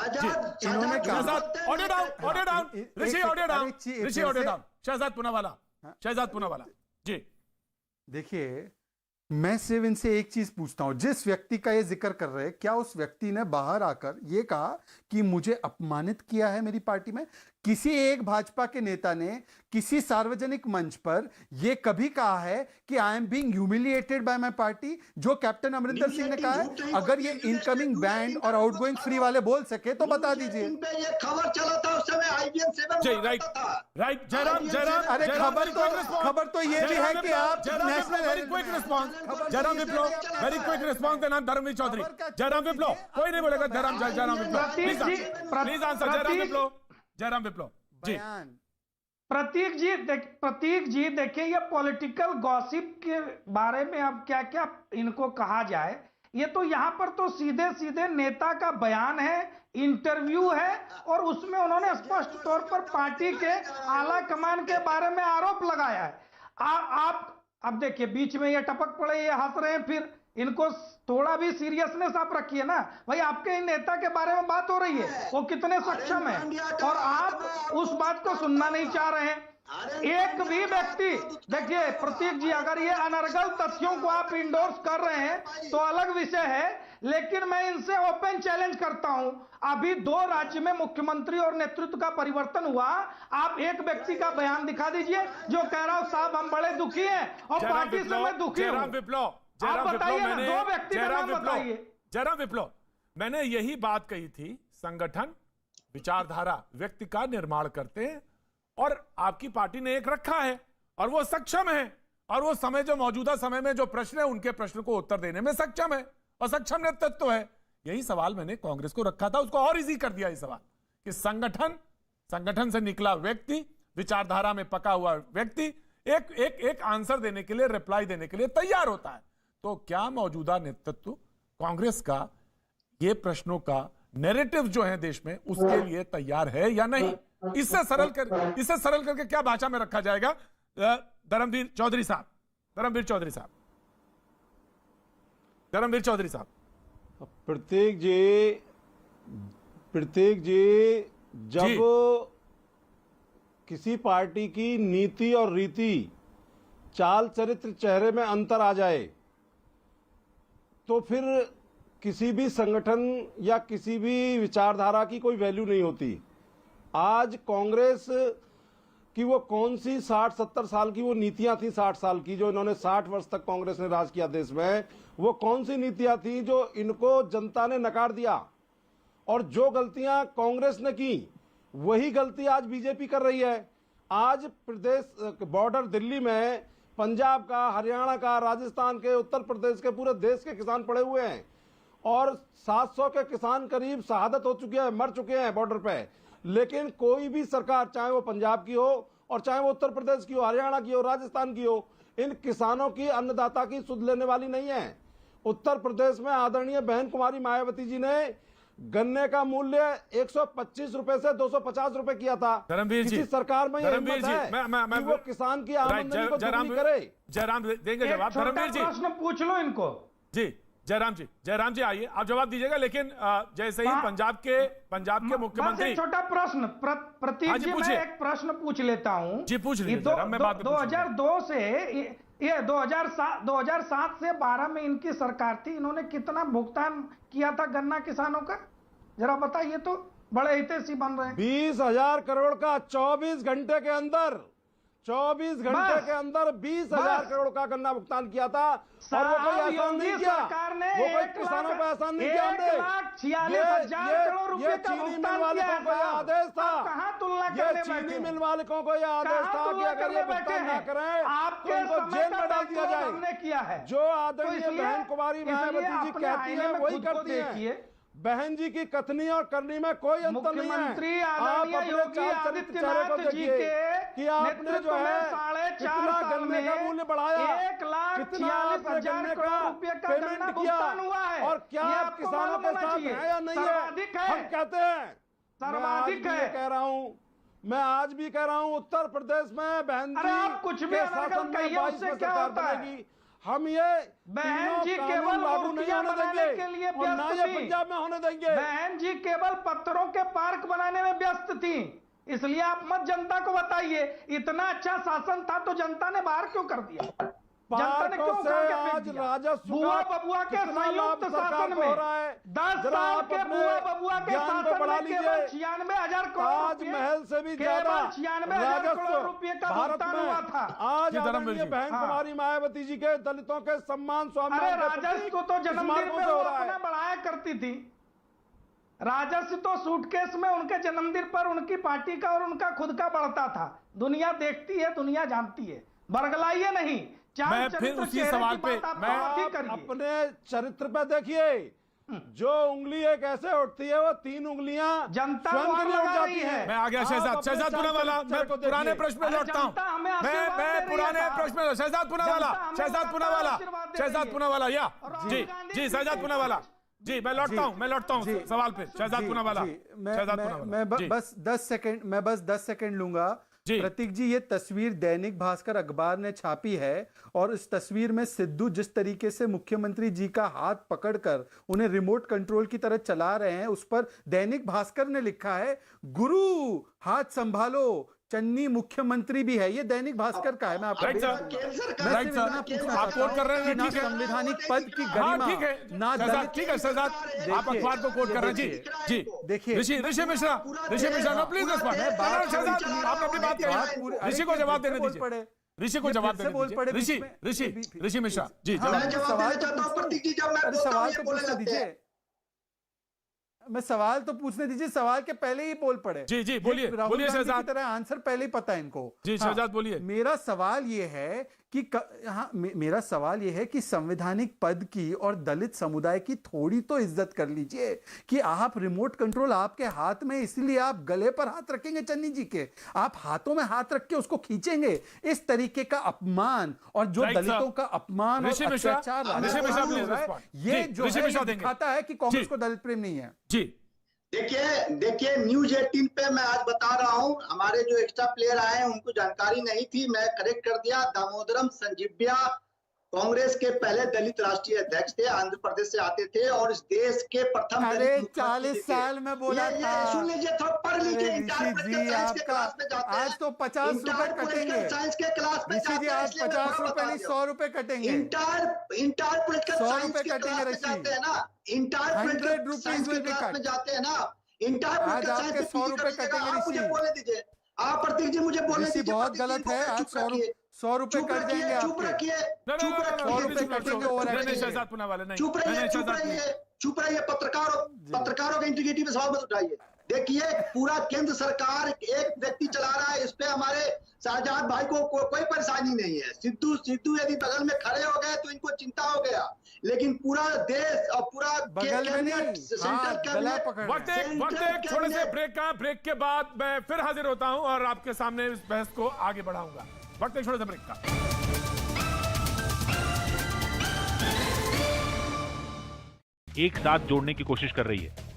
Audio down Rishi, audio down Rishi, audio down. Shahzad Poonawalla जी। देखिए मैं सिर्फ इनसे एक चीज पूछता हूं, जिस व्यक्ति का ये जिक्र कर रहे हैं, क्या उस व्यक्ति ने बाहर आकर ये कहा कि मुझे अपमानित किया है मेरी पार्टी में? किसी एक भाजपा के नेता ने किसी सार्वजनिक मंच पर यह कभी कहा है कि I am being humiliated by my party? जो कैप्टन अमरिंदर सिंह ने कहा है, अगर ये इनकमिंग बैंड और आउटगोइंग फ्री वाले बोल सके तो बता दीजिए। ये खबर चला था उस समय IBN 7 राइट। जयराम, अरे खबर तो ये भी है कि आप national very quick response. Jairam Viplav, very quick response. Then Dharmveer Chaudhary. Jairam Viplav, कोई नहीं बोलेगा। Jairam Viplav please answer. जयराम विप्लव जी। प्रतीक जी देखिए, ये पॉलिटिकल गॉसिप के बारे में अब क्या क्या इनको कहा जाए। ये तो यहाँ पर तो सीधे सीधे नेता का बयान है, इंटरव्यू है, और उसमें उन्होंने स्पष्ट तौर पर पार्टी के आला कमान के बारे में आरोप लगाया है। आप अब देखिए, बीच में ये टपक पड़े, ये हंस रहे हैं, फिर इनको थोड़ा भी सीरियसनेस आप रखिए ना भाई। आपके नेता के बारे में बात हो रही है, वो कितने सक्षम है, और आप उस बात को सुनना नहीं चाह रहे हैं। एक भी व्यक्ति, देखिए प्रतीक जी, अगर ये अनर्गल तथ्यों को आप इंडोर्स कर रहे हैं तो अलग विषय है, लेकिन मैं इनसे ओपन चैलेंज करता हूं। अभी 2 राज्य में मुख्यमंत्री और नेतृत्व का परिवर्तन हुआ, आप एक व्यक्ति का बयान दिखा दीजिए जो कह रहा हूं साहब हम बड़े दुखी हैं और पार्टी से मैं दुखी हूं। जयराम बताइए विप्लव, ना, मैंने दो व्यक्ति का नाम बताइए। जयराम विप्लव, मैंने यही बात कही थी, संगठन विचारधारा व्यक्ति का निर्माण करते हैं और आपकी पार्टी ने एक रखा है और वो सक्षम है, और वो समय जो मौजूदा समय में जो प्रश्न है उनके प्रश्न को उत्तर देने में सक्षम है और सक्षम नेतृत्व है। यही सवाल मैंने कांग्रेस को रखा था, उसको और इजी कर दिया ये सवाल कि संगठन से निकला व्यक्ति, विचारधारा में पका हुआ व्यक्ति एक आंसर देने के लिए, रिप्लाई देने के लिए तैयार होता है। तो क्या मौजूदा नेतृत्व कांग्रेस का ये प्रश्नों का नैरेटिव जो है देश में उसके लिए तैयार है या नहीं? इससे सरल करके क्या भाषा में रखा जाएगा? धर्मवीर चौधरी साहब, प्रतीक जी, जब किसी पार्टी की नीति और रीति, चाल चरित्र, चेहरे में अंतर आ जाए तो फिर किसी भी संगठन या किसी भी विचारधारा की कोई वैल्यू नहीं होती। आज कांग्रेस कि वो कौन सी 60-70 साल की वो नीतियां थी, 60 साल की जो इन्होंने 60 वर्ष तक कांग्रेस ने राज किया देश में, वो कौन सी नीतियां थी जो इनको जनता ने नकार दिया? और जो गलतियां कांग्रेस ने की वही गलती आज बीजेपी कर रही है। आज प्रदेश बॉर्डर दिल्ली में पंजाब का, हरियाणा का, राजस्थान के, उत्तर प्रदेश के, पूरे देश के किसान पड़े हुए हैं और 700 के किसान करीब शहादत हो चुके हैं, मर चुके हैं बॉर्डर पे। लेकिन कोई भी सरकार, चाहे वो पंजाब की हो और चाहे वो उत्तर प्रदेश की हो, हरियाणा की हो, राजस्थान की हो, इन किसानों की, अन्नदाता की सुध लेने वाली नहीं है। उत्तर प्रदेश में आदरणीय बहन कुमारी मायावती जी ने गन्ने का मूल्य 125 रुपए से 250 रुपए किया था। किसी सरकार में ये हिम्मत है कि वो किसान की आमदनी को दुगनी करे? जयराम देंगे जवाब। धर्मवीर जी, प्रश्न पूछ लो इनको। जी जयराम जी आइए, आप जवाब दीजिएगा। लेकिन जैसे ही पंजाब के मुख्यमंत्री, छोटा प्रश्न प्रतीक जी, मैं एक प्रश्न पूछ लेता हूं। जी पूछ लीजिए। 2002 से ये 2007 से 12 में इनकी सरकार थी, इन्होंने कितना भुगतान किया था गन्ना किसानों का, जरा बताइए तो, बड़े हितैषी बन रहे हैं। 20,000 करोड़ का 24 घंटे के अंदर 20,000 करोड़ का गन्ना भुगतान किया था और वो कोई आसान नहीं किया, वो कोई किसानों को आसान नहीं किया। 1,46,000 करोड़ रुपए का भुगतान किया को यह आदेश था, कहां तुलना ये चीनी मिल मालिकों को यह आदेश था कि अगर ये भुगतान ना करें तो उनको जेल में डाल दिया जाए। किया है जो आदरणीय बहन कुमारी मायावती जी कहती है वही करती है। बहन जी की कथनी और करनी में कोई अंतर नहीं है। मुख्यमंत्री आदरणीय योगी आदित्यनाथ जी के कि आपने जो है कितना गन्ने का मूल्य बढ़ाया, 1,46,000 करोड़ रुपए का पेमेंट किया और क्या आप किसानों के साथ है या नहीं है? हम कहते हैं, सर्वाधिक है। कह रहा हूँ, मैं आज भी कह रहा हूँ, उत्तर प्रदेश में बहन जी कुछ भी शासन में 22 में सरकार बनेगी। हम ये बहन जी केवल मूर्तियां बनाने के लिए व्यस्त थी, पंजाब में होने देंगे। बहन जी केवल पत्थरों के पार्क बनाने में व्यस्त थी, इसलिए आप मत जनता को बताइए। इतना अच्छा शासन था तो जनता ने बाहर क्यों कर दिया? जनता ने क्यों आज राजस्व बुआ बबुआ के संयुक्त शासन में 10 साल के बुआ बबुआ के शासन में केवल 96,000 करोड़, महल से भी ज्यादा 96,000 करोड़ रुपए का भुगतान हुआ था। आज आदरणीय बहन कुमारी मायावती जी के दलितों के सम्मान, स्वाभिमान, राजस्व तो जन्मदिन पे अपना बढ़ाया करती थी। राजस्व तो सूटकेस में उनके जन्मदिन पर उनकी पार्टी का और उनका खुद का बढ़ता था। दुनिया देखती है, दुनिया जानती है, बरगलाइए नहीं। मैं फिर उसी सवाल पे, मैं अपने चरित्र पे देखिए, जो उंगली एक ऐसे उठती है वो 3 उंगलियां जनता उठ जाती है। मैं आ गया शहजाद पूनावाला, मैं पुराने प्रश्न में लौटता हूँ। मैं पुराने प्रश्न में, शहजाद पूनावाला या जी शहजाद पूनावाला जी, मैं लौटता हूँ सवाल पे। शहजाद पूनावाला, मैं बस 10 सेकंड लूंगा। प्रतीक जी, ये तस्वीर दैनिक भास्कर अखबार ने छापी है और इस तस्वीर में सिद्धू जिस तरीके से मुख्यमंत्री जी का हाथ पकड़कर उन्हें रिमोट कंट्रोल की तरह चला रहे हैं, उस पर दैनिक भास्कर ने लिखा है, गुरु हाथ संभालो, चन्नी मुख्यमंत्री भी है। ये दैनिक भास्कर का है। मैं आपको आप कोट कर रहे हैं, संवैधानिक पद की गरिमा, ठीक है शहजाद, आप अखबार को कोट कर रहे हैं। जी देखिए, ऋषि मिश्रा नो प्लीज, आप अपनी बात करिए, ऋषि को जवाब देने दीजिए। ऋषि को जवाब देने बोल पड़े दीजिए। ऋषि मिश्रा जी मैं जवाब देना चाहता हूं प्रतीक जी, जब मैं बोलता हूं सवाल ये तो बोलने पूछने लगते हैं। दीजिए, मैं सवाल तो पूछने दीजिए, सवाल के पहले ही बोल पड़े। जी बोलिए राहुल गांधी शहजाद। की तरह आंसर पहले ही पता है इनको। जी शहजाद बोलिए। मेरा सवाल ये है कि मेरा सवाल ये है कि संवैधानिक पद की और दलित समुदाय की थोड़ी तो इज्जत कर लीजिए कि आप रिमोट कंट्रोल आपके हाथ में, इसलिए आप गले पर हाथ रखेंगे चन्नी जी के, आप हाथों में हाथ रख के उसको खींचेंगे। इस तरीके का अपमान और जो दलितों का अपमान और अत्याचार ये जो है दिखाता है कि कांग्रेस को दलित प्रेम नहीं है। जी देखिए न्यूज 18 पे मैं आज बता रहा हूं, हमारे जो एक्स्ट्रा प्लेयर आए हैं उनको जानकारी नहीं थी, मैं करेक्ट कर दिया। दामोदरम संजीव्या कांग्रेस के पहले दलित राष्ट्रीय अध्यक्ष थे, आंध्र प्रदेश से आते थे और इस देश के प्रथम अरे 40 साल में बोला था। सुन लीजिए, थोड़ा पढ़ लीजिए। इंटर साइंस के क्लास में जाते हैं, आज तो 50 रुपए कटेंगे। साइंस के क्लास में ऋषि जी आज 50 रुपए नहीं 100 रुपए कटेंगे। इंटर पोलिटिकल 100 साइंस रुपए के क्लास में जाते हैं ना, इंटर 100 साइंस के क्लास में जाते हैं ना, इंटर पोलिटिकल साइंस के 100 रुपए कटेंगे। आप मुझे बोलने दीजिए, आप प्रतीक जी मुझे बोलने दीजिए। बहुत गलत है, आज 100 रुपए कट जाएंगे। चुप रखिए, चुप रहिए। पत्रकारों के इंटीग्रिटी पे सवाल मत उठाइए। देखिए पूरा केंद्र सरकार एक व्यक्ति चला रहा है, इस पे हमारे शाहजहां भाई को कोई परेशानी नहीं है। सिद्धू यदि बगल में खड़े हो गए तो इनको चिंता हो गया, लेकिन पूरा देश और पूरा वक्त एक छोटे से ब्रेक के बाद मैं फिर हाजिर होता हूं और आपके सामने इस बहस को आगे बढ़ाऊंगा। वक्त एक छोटे से ब्रेक का। एक साथ जोड़ने की कोशिश कर रही है।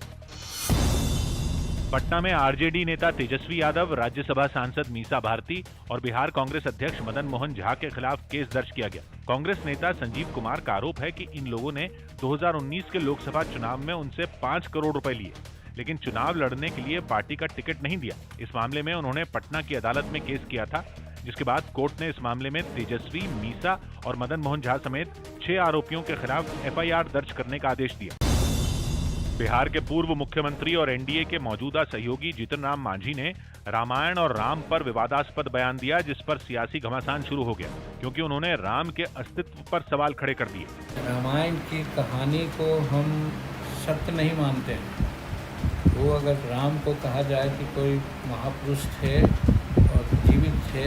पटना में आरजेडी नेता तेजस्वी यादव, राज्यसभा सांसद मीसा भारती और बिहार कांग्रेस अध्यक्ष मदन मोहन झा के खिलाफ केस दर्ज किया गया। कांग्रेस नेता संजीव कुमार का आरोप है कि इन लोगों ने 2019 के लोकसभा चुनाव में उनसे 5 करोड़ रुपए लिए, लेकिन चुनाव लड़ने के लिए पार्टी का टिकट नहीं दिया। इस मामले में उन्होंने पटना की अदालत में केस किया था, जिसके बाद कोर्ट ने इस मामले में तेजस्वी, मीसा और मदन मोहन झा समेत 6 आरोपियों के खिलाफ एफआईआर दर्ज करने का आदेश दिया। बिहार के पूर्व मुख्यमंत्री और एनडीए के मौजूदा सहयोगी जीतन राम मांझी ने रामायण और राम पर विवादास्पद बयान दिया, जिस पर सियासी घमासान शुरू हो गया, क्योंकि उन्होंने राम के अस्तित्व पर सवाल खड़े कर दिए। रामायण की कहानी को हम सत्य नहीं मानते। वो अगर राम को कहा जाए कि कोई महापुरुष थे और जीवित थे,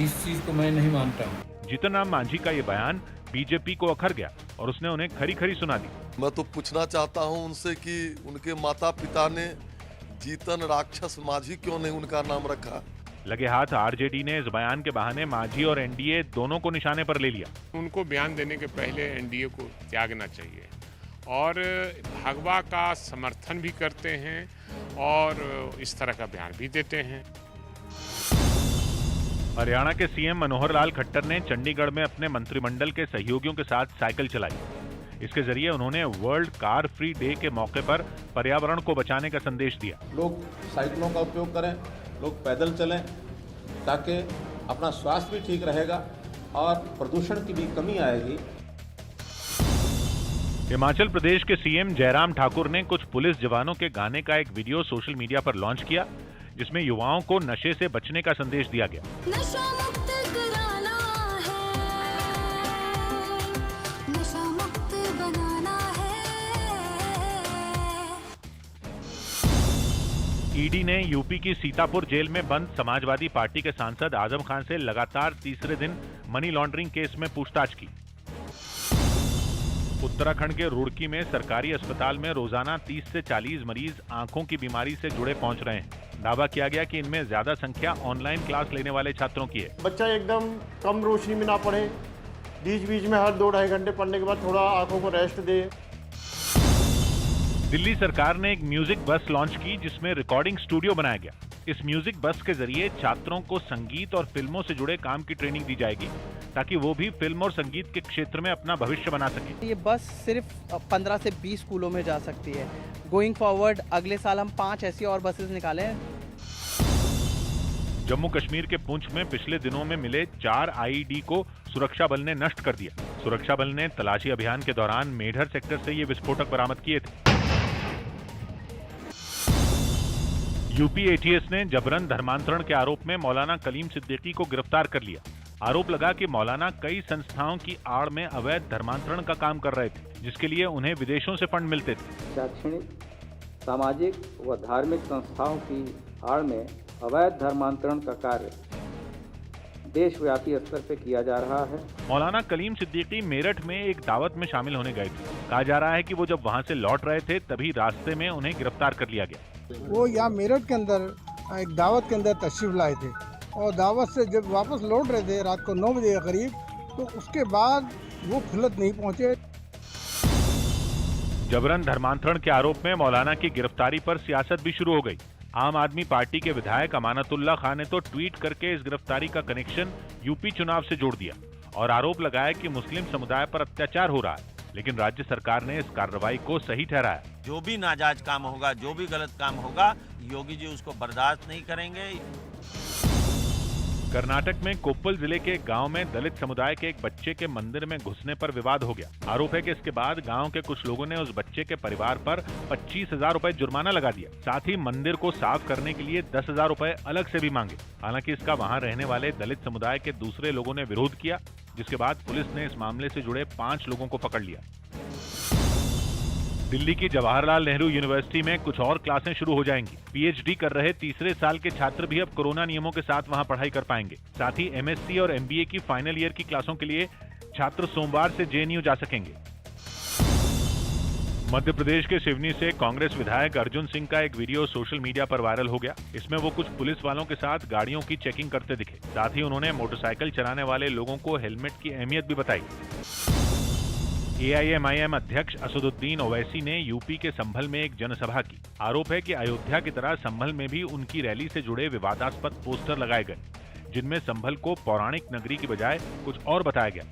इस चीज को मैं नहीं मानता हूँ। जीतन राम मांझी का ये बयान बीजेपी को अखर गया और उसने उन्हें खरी खरी सुना दी। मैं तो पूछना चाहता हूं उनसे कि उनके माता पिता ने जीतन राक्षस मांझी क्यों नहीं उनका नाम रखा। लगे हाथ आरजेडी ने इस बयान के बहाने मांझी और एनडीए दोनों को निशाने पर ले लिया। उनको बयान देने के पहले एनडीए को त्यागना चाहिए और भागवा का समर्थन भी करते हैं और इस तरह का बयान भी देते हैं। हरियाणा के सीएम मनोहर लाल खट्टर ने चंडीगढ़ में अपने मंत्रिमंडल के सहयोगियों के साथ साइकिल चलाई। इसके जरिए उन्होंने वर्ल्ड कार फ्री डे के मौके पर पर्यावरण को बचाने का संदेश दिया। लोग साइकिलों का उपयोग करें, लोग पैदल चलें, ताकि अपना स्वास्थ्य भी ठीक रहेगा और प्रदूषण की भी कमी आएगी। हिमाचल प्रदेश के सीएम जयराम ठाकुर ने कुछ पुलिस जवानों के गाने का एक वीडियो सोशल मीडिया पर लॉन्च किया, जिसमें युवाओं को नशे से बचने का संदेश दिया गया। नशा मुक्त कराना है, नशा मुक्त बनाना है। ईडी ने यूपी की सीतापुर जेल में बंद समाजवादी पार्टी के सांसद आजम खान से लगातार तीसरे दिन मनी लॉन्ड्रिंग केस में पूछताछ की। उत्तराखंड के रुड़की में सरकारी अस्पताल में रोजाना 30 से 40 मरीज आंखों की बीमारी से जुड़े पहुंच रहे हैं। दावा किया गया कि इनमें ज्यादा संख्या ऑनलाइन क्लास लेने वाले छात्रों की है। बच्चा एकदम कम रोशनी में ना पढ़े, बीच बीच में हर 2-2.5 घंटे पढ़ने के बाद थोड़ा आंखों को रेस्ट दे। दिल्ली सरकार ने एक म्यूजिक बस लॉन्च की, जिसमें रिकॉर्डिंग स्टूडियो बनाया गया। इस म्यूजिक बस के जरिए छात्रों को संगीत और फिल्मों से जुड़े काम की ट्रेनिंग दी जाएगी, ताकि वो भी फिल्म और संगीत के क्षेत्र में अपना भविष्य बना सके। ये बस सिर्फ 15 से 20 स्कूलों में जा सकती है। गोइंग फॉरवर्ड अगले साल हम 5 ऐसी और बसेस निकाले हैं। जम्मू कश्मीर के पुंछ में पिछले दिनों में मिले 4 आईईडी को सुरक्षा बल ने नष्ट कर दिया। सुरक्षा बल ने तलाशी अभियान के दौरान मेढर सेक्टर से ये विस्फोटक बरामद किए थे। यूपी एटीएस ने जबरन धर्मांतरण के आरोप में मौलाना कलीम सिद्दीकी को गिरफ्तार कर लिया। आरोप लगा कि मौलाना कई संस्थाओं की आड़ में अवैध धर्मांतरण का काम कर रहे थे, जिसके लिए उन्हें विदेशों से फंड मिलते थे। शैक्षणिक, सामाजिक व धार्मिक संस्थाओं की आड़ में अवैध धर्मांतरण का कार्य देशव्यापी स्तर पर किया जा रहा है। मौलाना कलीम सिद्दीकी मेरठ में एक दावत में शामिल होने गए थे। कहा जा रहा है कि वो जब वहां से लौट रहे थे तभी रास्ते में उन्हें गिरफ्तार कर लिया गया। वो यहाँ मेरठ के अंदर एक दावत के अंदर तशरीफ लाए थे और दावत से जब वापस लौट रहे थे रात को 9 बजे के करीब, तो उसके बाद वो खुलत नहीं पहुंचे। जबरन धर्मांतरण के आरोप में मौलाना की गिरफ्तारी पर सियासत भी शुरू हो गई। आम आदमी पार्टी के विधायक अमानतुल्लाह खान ने तो ट्वीट करके इस गिरफ्तारी का कनेक्शन यूपी चुनाव से जोड़ दिया और आरोप लगाया कि मुस्लिम समुदाय पर अत्याचार हो रहा है, लेकिन राज्य सरकार ने इस कार्रवाई को सही ठहराया। जो भी नाजायज काम होगा, जो भी गलत काम होगा, योगी जी उसको बर्दाश्त नहीं करेंगे। कर्नाटक में कोप्पल जिले के गांव में दलित समुदाय के एक बच्चे के मंदिर में घुसने पर विवाद हो गया। आरोप है कि इसके बाद गांव के कुछ लोगों ने उस बच्चे के परिवार पर 25,000 रुपए जुर्माना लगा दिया। साथ ही मंदिर को साफ करने के लिए 10,000 रुपए अलग से भी मांगे। हालांकि इसका वहां रहने वाले दलित समुदाय के दूसरे लोगों ने विरोध किया, जिसके बाद पुलिस ने इस मामले से जुड़े 5 लोगों को पकड़ लिया। दिल्ली की जवाहरलाल नेहरू यूनिवर्सिटी में कुछ और क्लासें शुरू हो जाएंगी। पीएचडी कर रहे तीसरे साल के छात्र भी अब कोरोना नियमों के साथ वहां पढ़ाई कर पाएंगे। साथ ही एमएससी और एमबीए की फाइनल ईयर की क्लासों के लिए छात्र सोमवार से जेएनयू जा सकेंगे। मध्य प्रदेश के सिवनी से कांग्रेस विधायक अर्जुन सिंह का एक वीडियो सोशल मीडिया पर वायरल हो गया। इसमें वो कुछ पुलिस वालों के साथ गाड़ियों की चेकिंग करते दिखे। साथ ही उन्होंने मोटरसाइकिल चलाने वाले लोगों को हेलमेट की अहमियत भी बताई। एआईएमआईएम अध्यक्ष असदुद्दीन ओवैसी ने यूपी के संभल में एक जनसभा की। आरोप है कि अयोध्या की तरह संभल में भी उनकी रैली से जुड़े विवादास्पद पोस्टर लगाए गए, जिनमें संभल को पौराणिक नगरी की बजाय कुछ और बताया गया।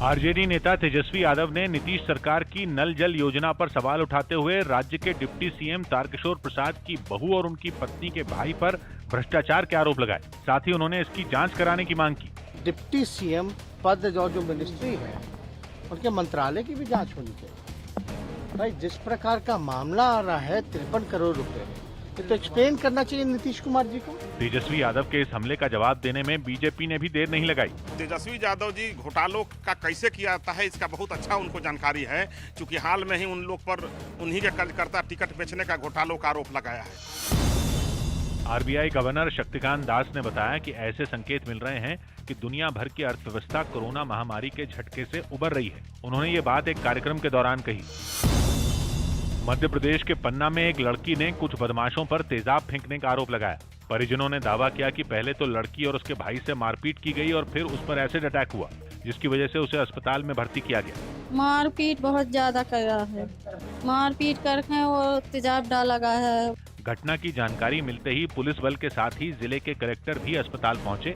आरजेडी नेता तेजस्वी यादव ने नीतीश सरकार की नल जल योजना पर सवाल उठाते हुए राज्य के डिप्टी सीएम तारकिशोर प्रसाद की बहू और उनकी पत्नी के भाई पर भ्रष्टाचार के आरोप लगाए। साथ ही उन्होंने इसकी जांच कराने की मांग की। डिप्टी सीएम पद जो मिनिस्ट्री है उनके मंत्रालय की भी जांच होनी चाहिए। भाई जिस प्रकार का मामला आ रहा है 53 करोड़ रुपए, ये तो एक्सप्लेन करना चाहिए नीतीश कुमार जी को। तेजस्वी यादव के इस हमले का जवाब देने में बीजेपी ने भी देर नहीं लगाई। तेजस्वी यादव जी घोटालों का कैसे किया जाता है इसका बहुत अच्छा उनको जानकारी है, क्योंकि हाल में ही उन लोग पर उन्हीं के कार्यकर्ता टिकट बेचने का घोटालों का आरोप लगाया है। आरबीआई गवर्नर शक्तिकांत दास ने बताया कि ऐसे संकेत मिल रहे हैं कि दुनिया भर की अर्थव्यवस्था कोरोना महामारी के झटके से उबर रही है। उन्होंने ये बात एक कार्यक्रम के दौरान कही। मध्य प्रदेश के पन्ना में एक लड़की ने कुछ बदमाशों पर तेजाब फेंकने का आरोप लगाया। परिजनों ने दावा किया कि पहले तो लड़की और उसके भाई से मारपीट की गई और फिर उस पर एसिड अटैक हुआ, जिसकी वजह से उसे अस्पताल में भर्ती किया गया। मारपीट बहुत ज्यादा करा है, मारपीट करके वो तेजाब डाला गया है। घटना की जानकारी मिलते ही पुलिस बल के साथ ही जिले के कलेक्टर भी अस्पताल पहुंचे,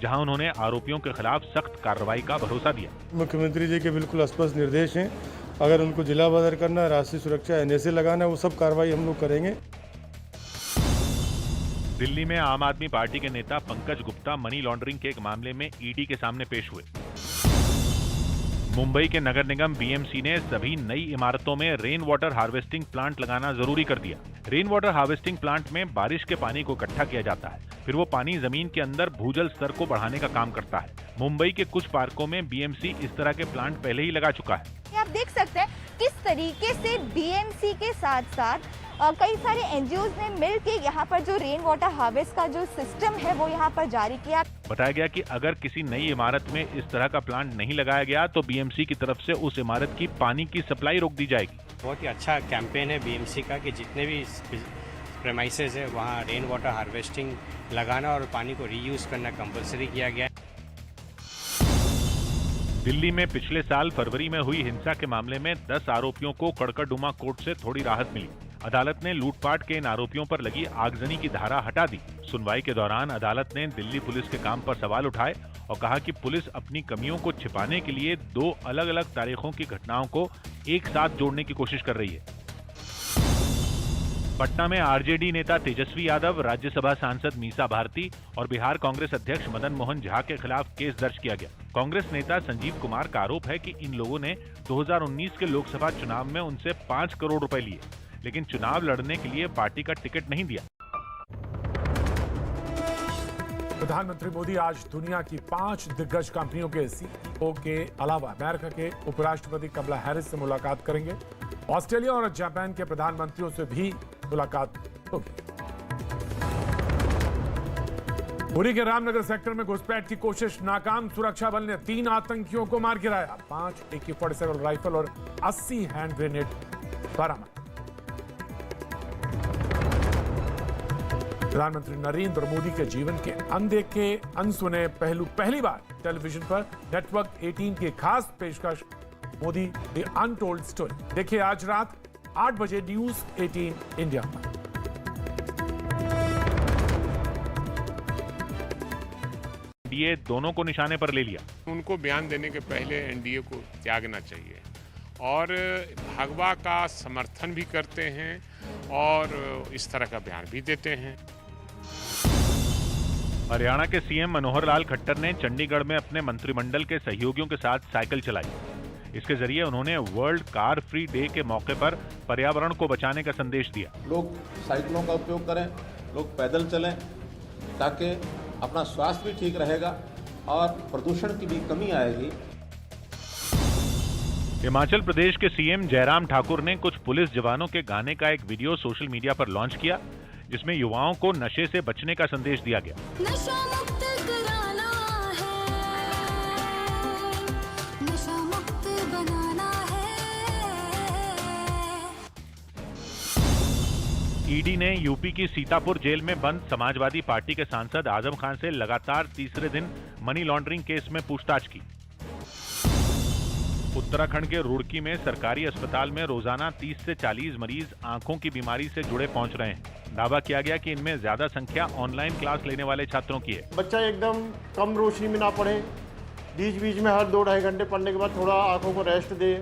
जहां उन्होंने आरोपियों के खिलाफ सख्त कार्रवाई का भरोसा दिया। मुख्यमंत्री जी के बिल्कुल स्पष्ट निर्देश हैं, अगर उनको जिला बदर करना, राष्ट्रीय सुरक्षा एनएसए लगाना, वो सब कार्रवाई हम लोग करेंगे। दिल्ली में आम आदमी पार्टी के नेता पंकज गुप्ता मनी लॉन्ड्रिंग के एक मामले में ईडी के सामने पेश हुए। मुंबई के नगर निगम बीएमसी ने सभी नई इमारतों में रेन वाटर हार्वेस्टिंग प्लांट लगाना जरूरी कर दिया। रेन वाटर हार्वेस्टिंग प्लांट में बारिश के पानी को इकट्ठा किया जाता है, फिर वो पानी जमीन के अंदर भूजल स्तर को बढ़ाने का काम करता है। मुंबई के कुछ पार्कों में बीएमसी इस तरह के प्लांट पहले ही लगा चुका है। आप देख सकते हैं किस तरीके से बीएमसी के साथ साथ कई सारे एनजीओज ने मिलकर यहाँ पर जो रेन वाटर हार्वेस्ट का जो सिस्टम है वो यहाँ पर जारी किया। बताया गया कि अगर किसी नई इमारत में इस तरह का प्लांट नहीं लगाया गया तो बीएमसी की तरफ से उस इमारत की पानी की सप्लाई रोक दी जाएगी। बहुत ही अच्छा कैंपेन है बीएमसी का कि जितने भी प्रेमाइसेस है वहाँ रेन वाटर हार्वेस्टिंग लगाना और पानी को रीयूज करना कंपलसरी किया गया है। दिल्ली में पिछले साल फरवरी में हुई हिंसा के मामले में 10 आरोपियों को कड़कड़डुमा कोर्ट से थोड़ी राहत मिली। अदालत ने लूटपाट के इन आरोपियों पर लगी आगजनी की धारा हटा दी। सुनवाई के दौरान अदालत ने दिल्ली पुलिस के काम पर सवाल उठाए और कहा कि पुलिस अपनी कमियों को छिपाने के लिए 2 अलग-अलग तारीखों की घटनाओं को एक साथ जोड़ने की कोशिश कर रही है। पटना में आरजेडी नेता तेजस्वी यादव, राज्यसभा सांसद मीसा भारती और बिहार कांग्रेस अध्यक्ष मदन मोहन झा के खिलाफ केस दर्ज किया गया। कांग्रेस नेता संजीव कुमार का आरोप है कि इन लोगों ने 2019 के लोकसभा चुनाव में उनसे 5 करोड़ रुपए लिए, लेकिन चुनाव लड़ने के लिए पार्टी का टिकट नहीं दिया। प्रधानमंत्री मोदी आज दुनिया की 5 दिग्गज कंपनियों के सीईओ के अलावा अमेरिका के उपराष्ट्रपति कमला हैरिस से मुलाकात करेंगे। ऑस्ट्रेलिया और जापान के प्रधानमंत्रियों से भी मुलाकात होगी। पुरी के रामनगर सेक्टर में घुसपैठ की कोशिश नाकाम, सुरक्षा बल ने 3 आतंकियों को मार गिराया। 5 AK-47 राइफल और 80 हैंड ग्रेनेड बरामद। प्रधानमंत्री नरेंद्र मोदी के जीवन के अनदेखे अनसुने पहलू पहली बार टेलीविजन पर नेटवर्क 18 की खास पेशकश मोदी द अनटोल्ड स्टोरी। देखिए आज रात 8 बजे न्यूज 18 इंडिया पर। एनडीए दोनों को निशाने पर ले लिया। उनको बयान देने के पहले एनडीए को त्यागना चाहिए और भागवा का समर्थन भी करते हैं और इस तरह का बयान भी देते हैं। हरियाणा के सीएम मनोहर लाल खट्टर ने चंडीगढ़ में अपने मंत्रिमंडल के सहयोगियों के साथ साइकिल चलाई। इसके जरिए उन्होंने वर्ल्ड कार फ्री डे के मौके पर पर्यावरण को बचाने का संदेश दिया। लोग साइकिलों का उपयोग करें, लोग पैदल चलें, ताकि अपना स्वास्थ्य भी ठीक रहेगा और प्रदूषण की भी कमी आएगी। हिमाचल प्रदेश के सीएम जयराम ठाकुर ने कुछ पुलिस जवानों के गाने का एक वीडियो सोशल मीडिया पर लॉन्च किया, जिसमें युवाओं को नशे से बचने का संदेश दिया गया। नशा मुक्त कराना है, नशा मुक्त बनाना है। ईडी ने यूपी की सीतापुर जेल में बंद समाजवादी पार्टी के सांसद आजम खान से लगातार तीसरे दिन मनी लॉन्ड्रिंग केस में पूछताछ की। उत्तराखंड के रुड़की में सरकारी अस्पताल में रोजाना 30 से 40 मरीज आंखों की बीमारी से जुड़े पहुंच रहे हैं। दावा किया गया कि इनमें ज्यादा संख्या ऑनलाइन क्लास लेने वाले छात्रों की है। बच्चा एकदम कम रोशनी में ना पढ़े, बीच बीच में हर 2-2.5 घंटे पढ़ने के बाद थोड़ा आंखों को रेस्ट दे।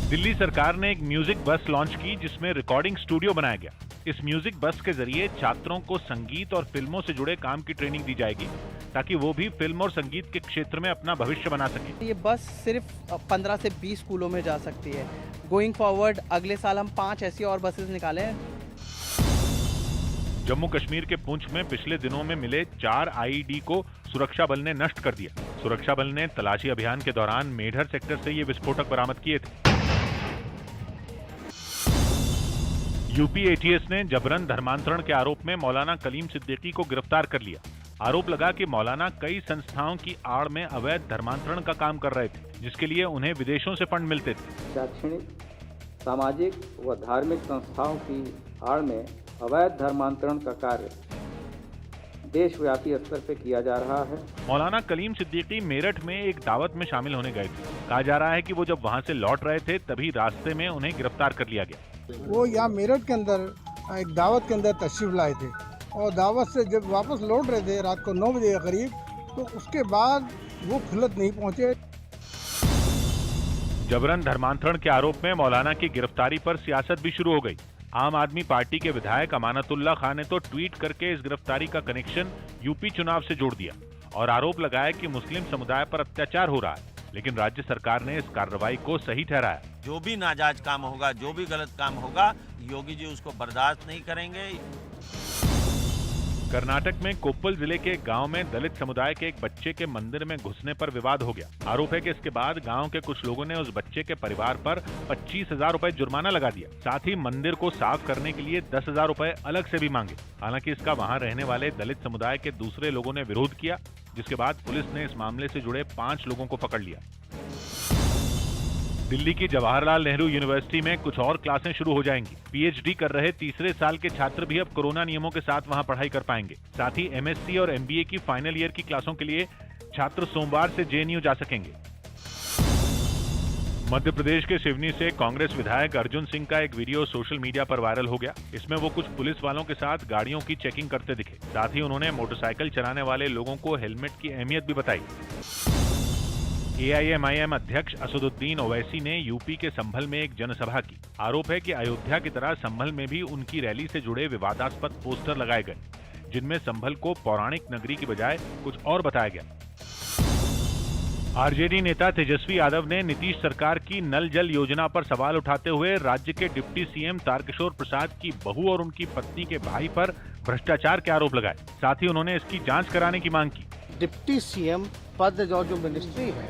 दिल्ली सरकार ने एक म्यूजिक बस लॉन्च की, जिसमें रिकॉर्डिंग स्टूडियो बनाया गया। इस म्यूजिक बस के जरिए छात्रों को संगीत और फिल्मों से जुड़े काम की ट्रेनिंग दी जाएगी, ताकि वो भी फिल्म और संगीत के क्षेत्र में अपना भविष्य बना सके। ये बस सिर्फ 15 से 20 स्कूलों में जा सकती है। गोइंग फॉरवर्ड अगले साल हम 5 ऐसी और बसेस निकाले हैं। जम्मू कश्मीर के पुंछ में पिछले दिनों में मिले 4 आईईडी को सुरक्षा बल ने नष्ट कर दिया। सुरक्षा बल ने तलाशी अभियान के दौरान मेढर सेक्टर से ये विस्फोटक बरामद किए थे। यूपी एटीएस ने जबरन धर्मांतरण के आरोप में मौलाना कलीम सिद्दीकी को गिरफ्तार कर लिया। आरोप लगा कि मौलाना कई संस्थाओं की आड़ में अवैध धर्मांतरण का काम कर रहे थे, जिसके लिए उन्हें विदेशों से फंड मिलते थे। शैक्षणिक, सामाजिक व धार्मिक संस्थाओं की आड़ में अवैध धर्मांतरण का कार्य देशव्यापी स्तर पर किया जा रहा है। मौलाना कलीम सिद्दीकी मेरठ में एक दावत में शामिल होने गए थे। कहा जा रहा है कि वो जब वहां से लौट रहे थे, तभी रास्ते में उन्हें गिरफ्तार कर लिया गया। वो यहाँ मेरठ के अंदर एक दावत के अंदर तशरीफ लाए थे और दावत से जब वापस लौट रहे थे रात को 9 बजे के करीब, तो उसके बाद वो खुलत नहीं पहुंचे। जबरन धर्मांतरण के आरोप में मौलाना की गिरफ्तारी पर सियासत भी शुरू हो गई। आम आदमी पार्टी के विधायक अमानतुल्लाह खान ने तो ट्वीट करके इस गिरफ्तारी का कनेक्शन यूपी चुनाव से जोड़ दिया और आरोप लगाया कि मुस्लिम समुदाय पर अत्याचार हो रहा है, लेकिन राज्य सरकार ने इस कार्रवाई को सही ठहराया। जो भी नाजायज काम होगा, जो भी गलत काम होगा, योगी जी उसको बर्दाश्त नहीं करेंगे। कर्नाटक में कोप्पल जिले के एक गांव में दलित समुदाय के एक बच्चे के मंदिर में घुसने पर विवाद हो गया। आरोप है कि इसके बाद गांव के कुछ लोगों ने उस बच्चे के परिवार पर 25,000 रुपए जुर्माना लगा दिया। साथ ही मंदिर को साफ करने के लिए 10,000 रुपए अलग से भी मांगे। हालांकि इसका वहां रहने वाले दलित समुदाय के दूसरे लोगों ने विरोध किया, जिसके बाद पुलिस ने इस मामले से जुड़े 5 लोगों को पकड़ लिया। दिल्ली की जवाहरलाल नेहरू यूनिवर्सिटी में कुछ और क्लासें शुरू हो जाएंगी। पीएचडी कर रहे तीसरे साल के छात्र भी अब कोरोना नियमों के साथ वहां पढ़ाई कर पाएंगे। साथ ही एमएससी और एमबीए की फाइनल ईयर की क्लासों के लिए छात्र सोमवार से जेएनयू जा सकेंगे। मध्य प्रदेश के सिवनी से कांग्रेस विधायक अर्जुन सिंह का एक वीडियो सोशल मीडिया पर वायरल हो गया। इसमें वो कुछ पुलिस वालों के साथ गाड़ियों की चेकिंग करते दिखे। साथ ही उन्होंने मोटरसाइकिल चलाने वाले लोगों को हेलमेट की अहमियत भी बताई। एआईएमआईएम अध्यक्ष असदुद्दीन ओवैसी ने यूपी के संभल में एक जनसभा की। आरोप है कि अयोध्या की तरह संभल में भी उनकी रैली से जुड़े विवादास्पद पोस्टर लगाए गए, जिनमें संभल को पौराणिक नगरी की बजाय कुछ और बताया गया। आरजेडी नेता तेजस्वी यादव ने नीतीश सरकार की नल जल योजना पर सवाल उठाते हुए राज्य के डिप्टी सीएम तारकिशोर प्रसाद की बहू और उनकी पत्नी के भाई पर भ्रष्टाचार के आरोप लगाए। साथ ही उन्होंने इसकी जांच कराने की मांग की। डिप्टी सीएम पद जो मिनिस्ट्री है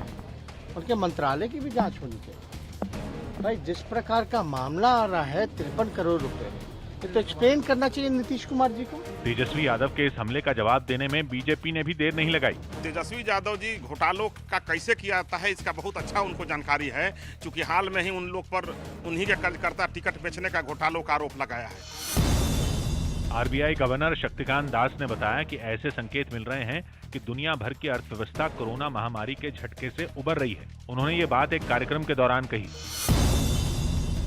उनके मंत्रालय की भी जांच होनी चाहिए। भाई जिस प्रकार का मामला आ रहा है 53 करोड़ रुपए, ये तो एक्सप्लेन करना चाहिए नीतीश कुमार जी को। तेजस्वी यादव के इस हमले का जवाब देने में बीजेपी ने भी देर नहीं लगाई। तेजस्वी यादव जी घोटालों का कैसे किया जाता है इसका बहुत अच्छा उनको जानकारी है, क्योंकि हाल में ही उन लोग पर उन्हीं के कार्यकर्ता टिकट बेचने का घोटालों का आरोप लगाया है। आरबीआई गवर्नर शक्तिकांत दास ने बताया कि ऐसे संकेत मिल रहे हैं कि दुनिया भर की अर्थव्यवस्था कोरोना महामारी के झटके से उबर रही है। उन्होंने ये बात एक कार्यक्रम के दौरान कही।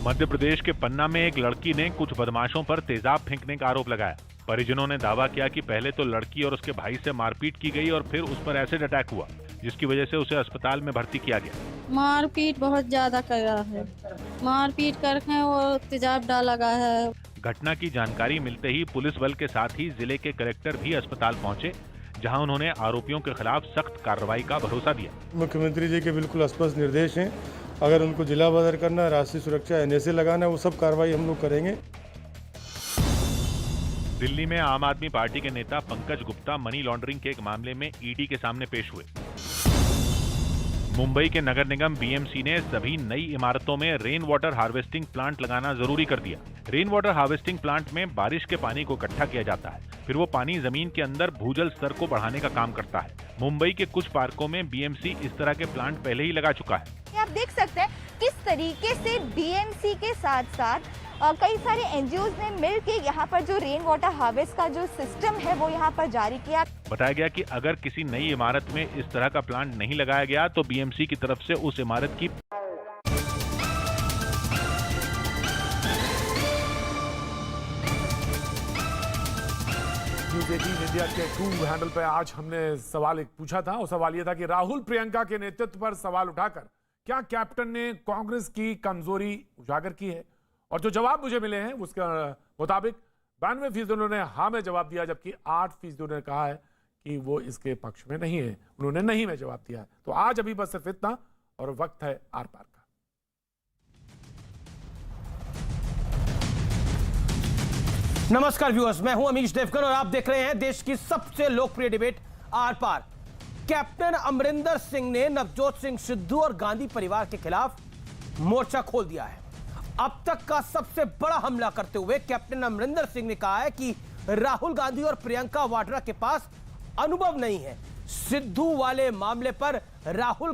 मध्य प्रदेश के पन्ना में एक लड़की ने कुछ बदमाशों पर तेजाब फेंकने का आरोप लगाया। परिजनों ने दावा किया कि पहले तो लड़की और उसके भाई से मारपीट की गई और फिर उस पर एसिड अटैक हुआ, जिसकी वजह से उसे अस्पताल में भर्ती किया गया। मारपीट बहुत ज्यादा कर रहा है, मारपीट करके वो तेजाब डाला गया है। घटना की जानकारी मिलते ही पुलिस बल के साथ ही जिले के कलेक्टर भी अस्पताल पहुंचे, जहां उन्होंने आरोपियों के खिलाफ सख्त कार्रवाई का भरोसा दिया। मुख्यमंत्री जी के बिल्कुल स्पष्ट निर्देश हैं, अगर उनको जिला बदर करना, राष्ट्रीय सुरक्षा NSA लगाना, वो सब कार्रवाई हम लोग करेंगे। दिल्ली में आम आदमी पार्टी के नेता पंकज गुप्ता मनी लॉन्ड्रिंग के एक मामले में ईडी के सामने पेश हुए। मुंबई के नगर निगम BMC ने सभी नई इमारतों में रेन वाटर हार्वेस्टिंग प्लांट लगाना जरूरी कर दिया। रेन वाटर हार्वेस्टिंग प्लांट में बारिश के पानी को इकट्ठा किया जाता है, फिर वो पानी जमीन के अंदर भूजल स्तर को बढ़ाने का काम करता है। मुंबई के कुछ पार्कों में BMC इस तरह के प्लांट पहले ही लगा चुका है। आप देख सकते हैं किस तरीके से BMC के साथ साथ कई सारे NGOs ने मिलकर यहाँ पर जो रेन वाटर हार्वेस्ट का जो सिस्टम है वो यहाँ पर जारी किया। बताया गया कि अगर किसी नई इमारत में इस तरह का प्लांट नहीं लगाया गया तो BMC की तरफ से उस इमारत की न्यूज़ 18 इंडिया के ट्रू हैंडल पे आज हमने सवाल एक पूछा था, और सवाल यह था कि राहुल प्रियंका के नेतृत्व पर सवाल उठाकर क्या कैप्टन ने कांग्रेस की कमजोरी उजागर की है। और जो जवाब मुझे मिले हैं उसके मुताबिक 92% ने हाँ में जवाब दिया, जबकि 8% ने कहा है कि वो इसके पक्ष में नहीं है, उन्होंने नहीं में जवाब दिया है। तो आज अभी बस सिर्फ इतना, और वक्त है आर पार का। नमस्कार व्यूअर्स, मैं हूं अमीश देवगन और आप देख रहे हैं देश की सबसे लोकप्रिय डिबेट आर पार। कैप्टन अमरिंदर सिंह ने नवजोत सिंह सिद्धू और गांधी परिवार के खिलाफ मोर्चा खोल दिया है। अब तक का सबसे बड़ा हमला करते हुए कैप्टन अमरिंदर सिंह ने कहा है कि राहुल गांधी और प्रियंका वाड्रा के पास अनुभव नहीं है। सिद्धू वाले मामले पर राहुल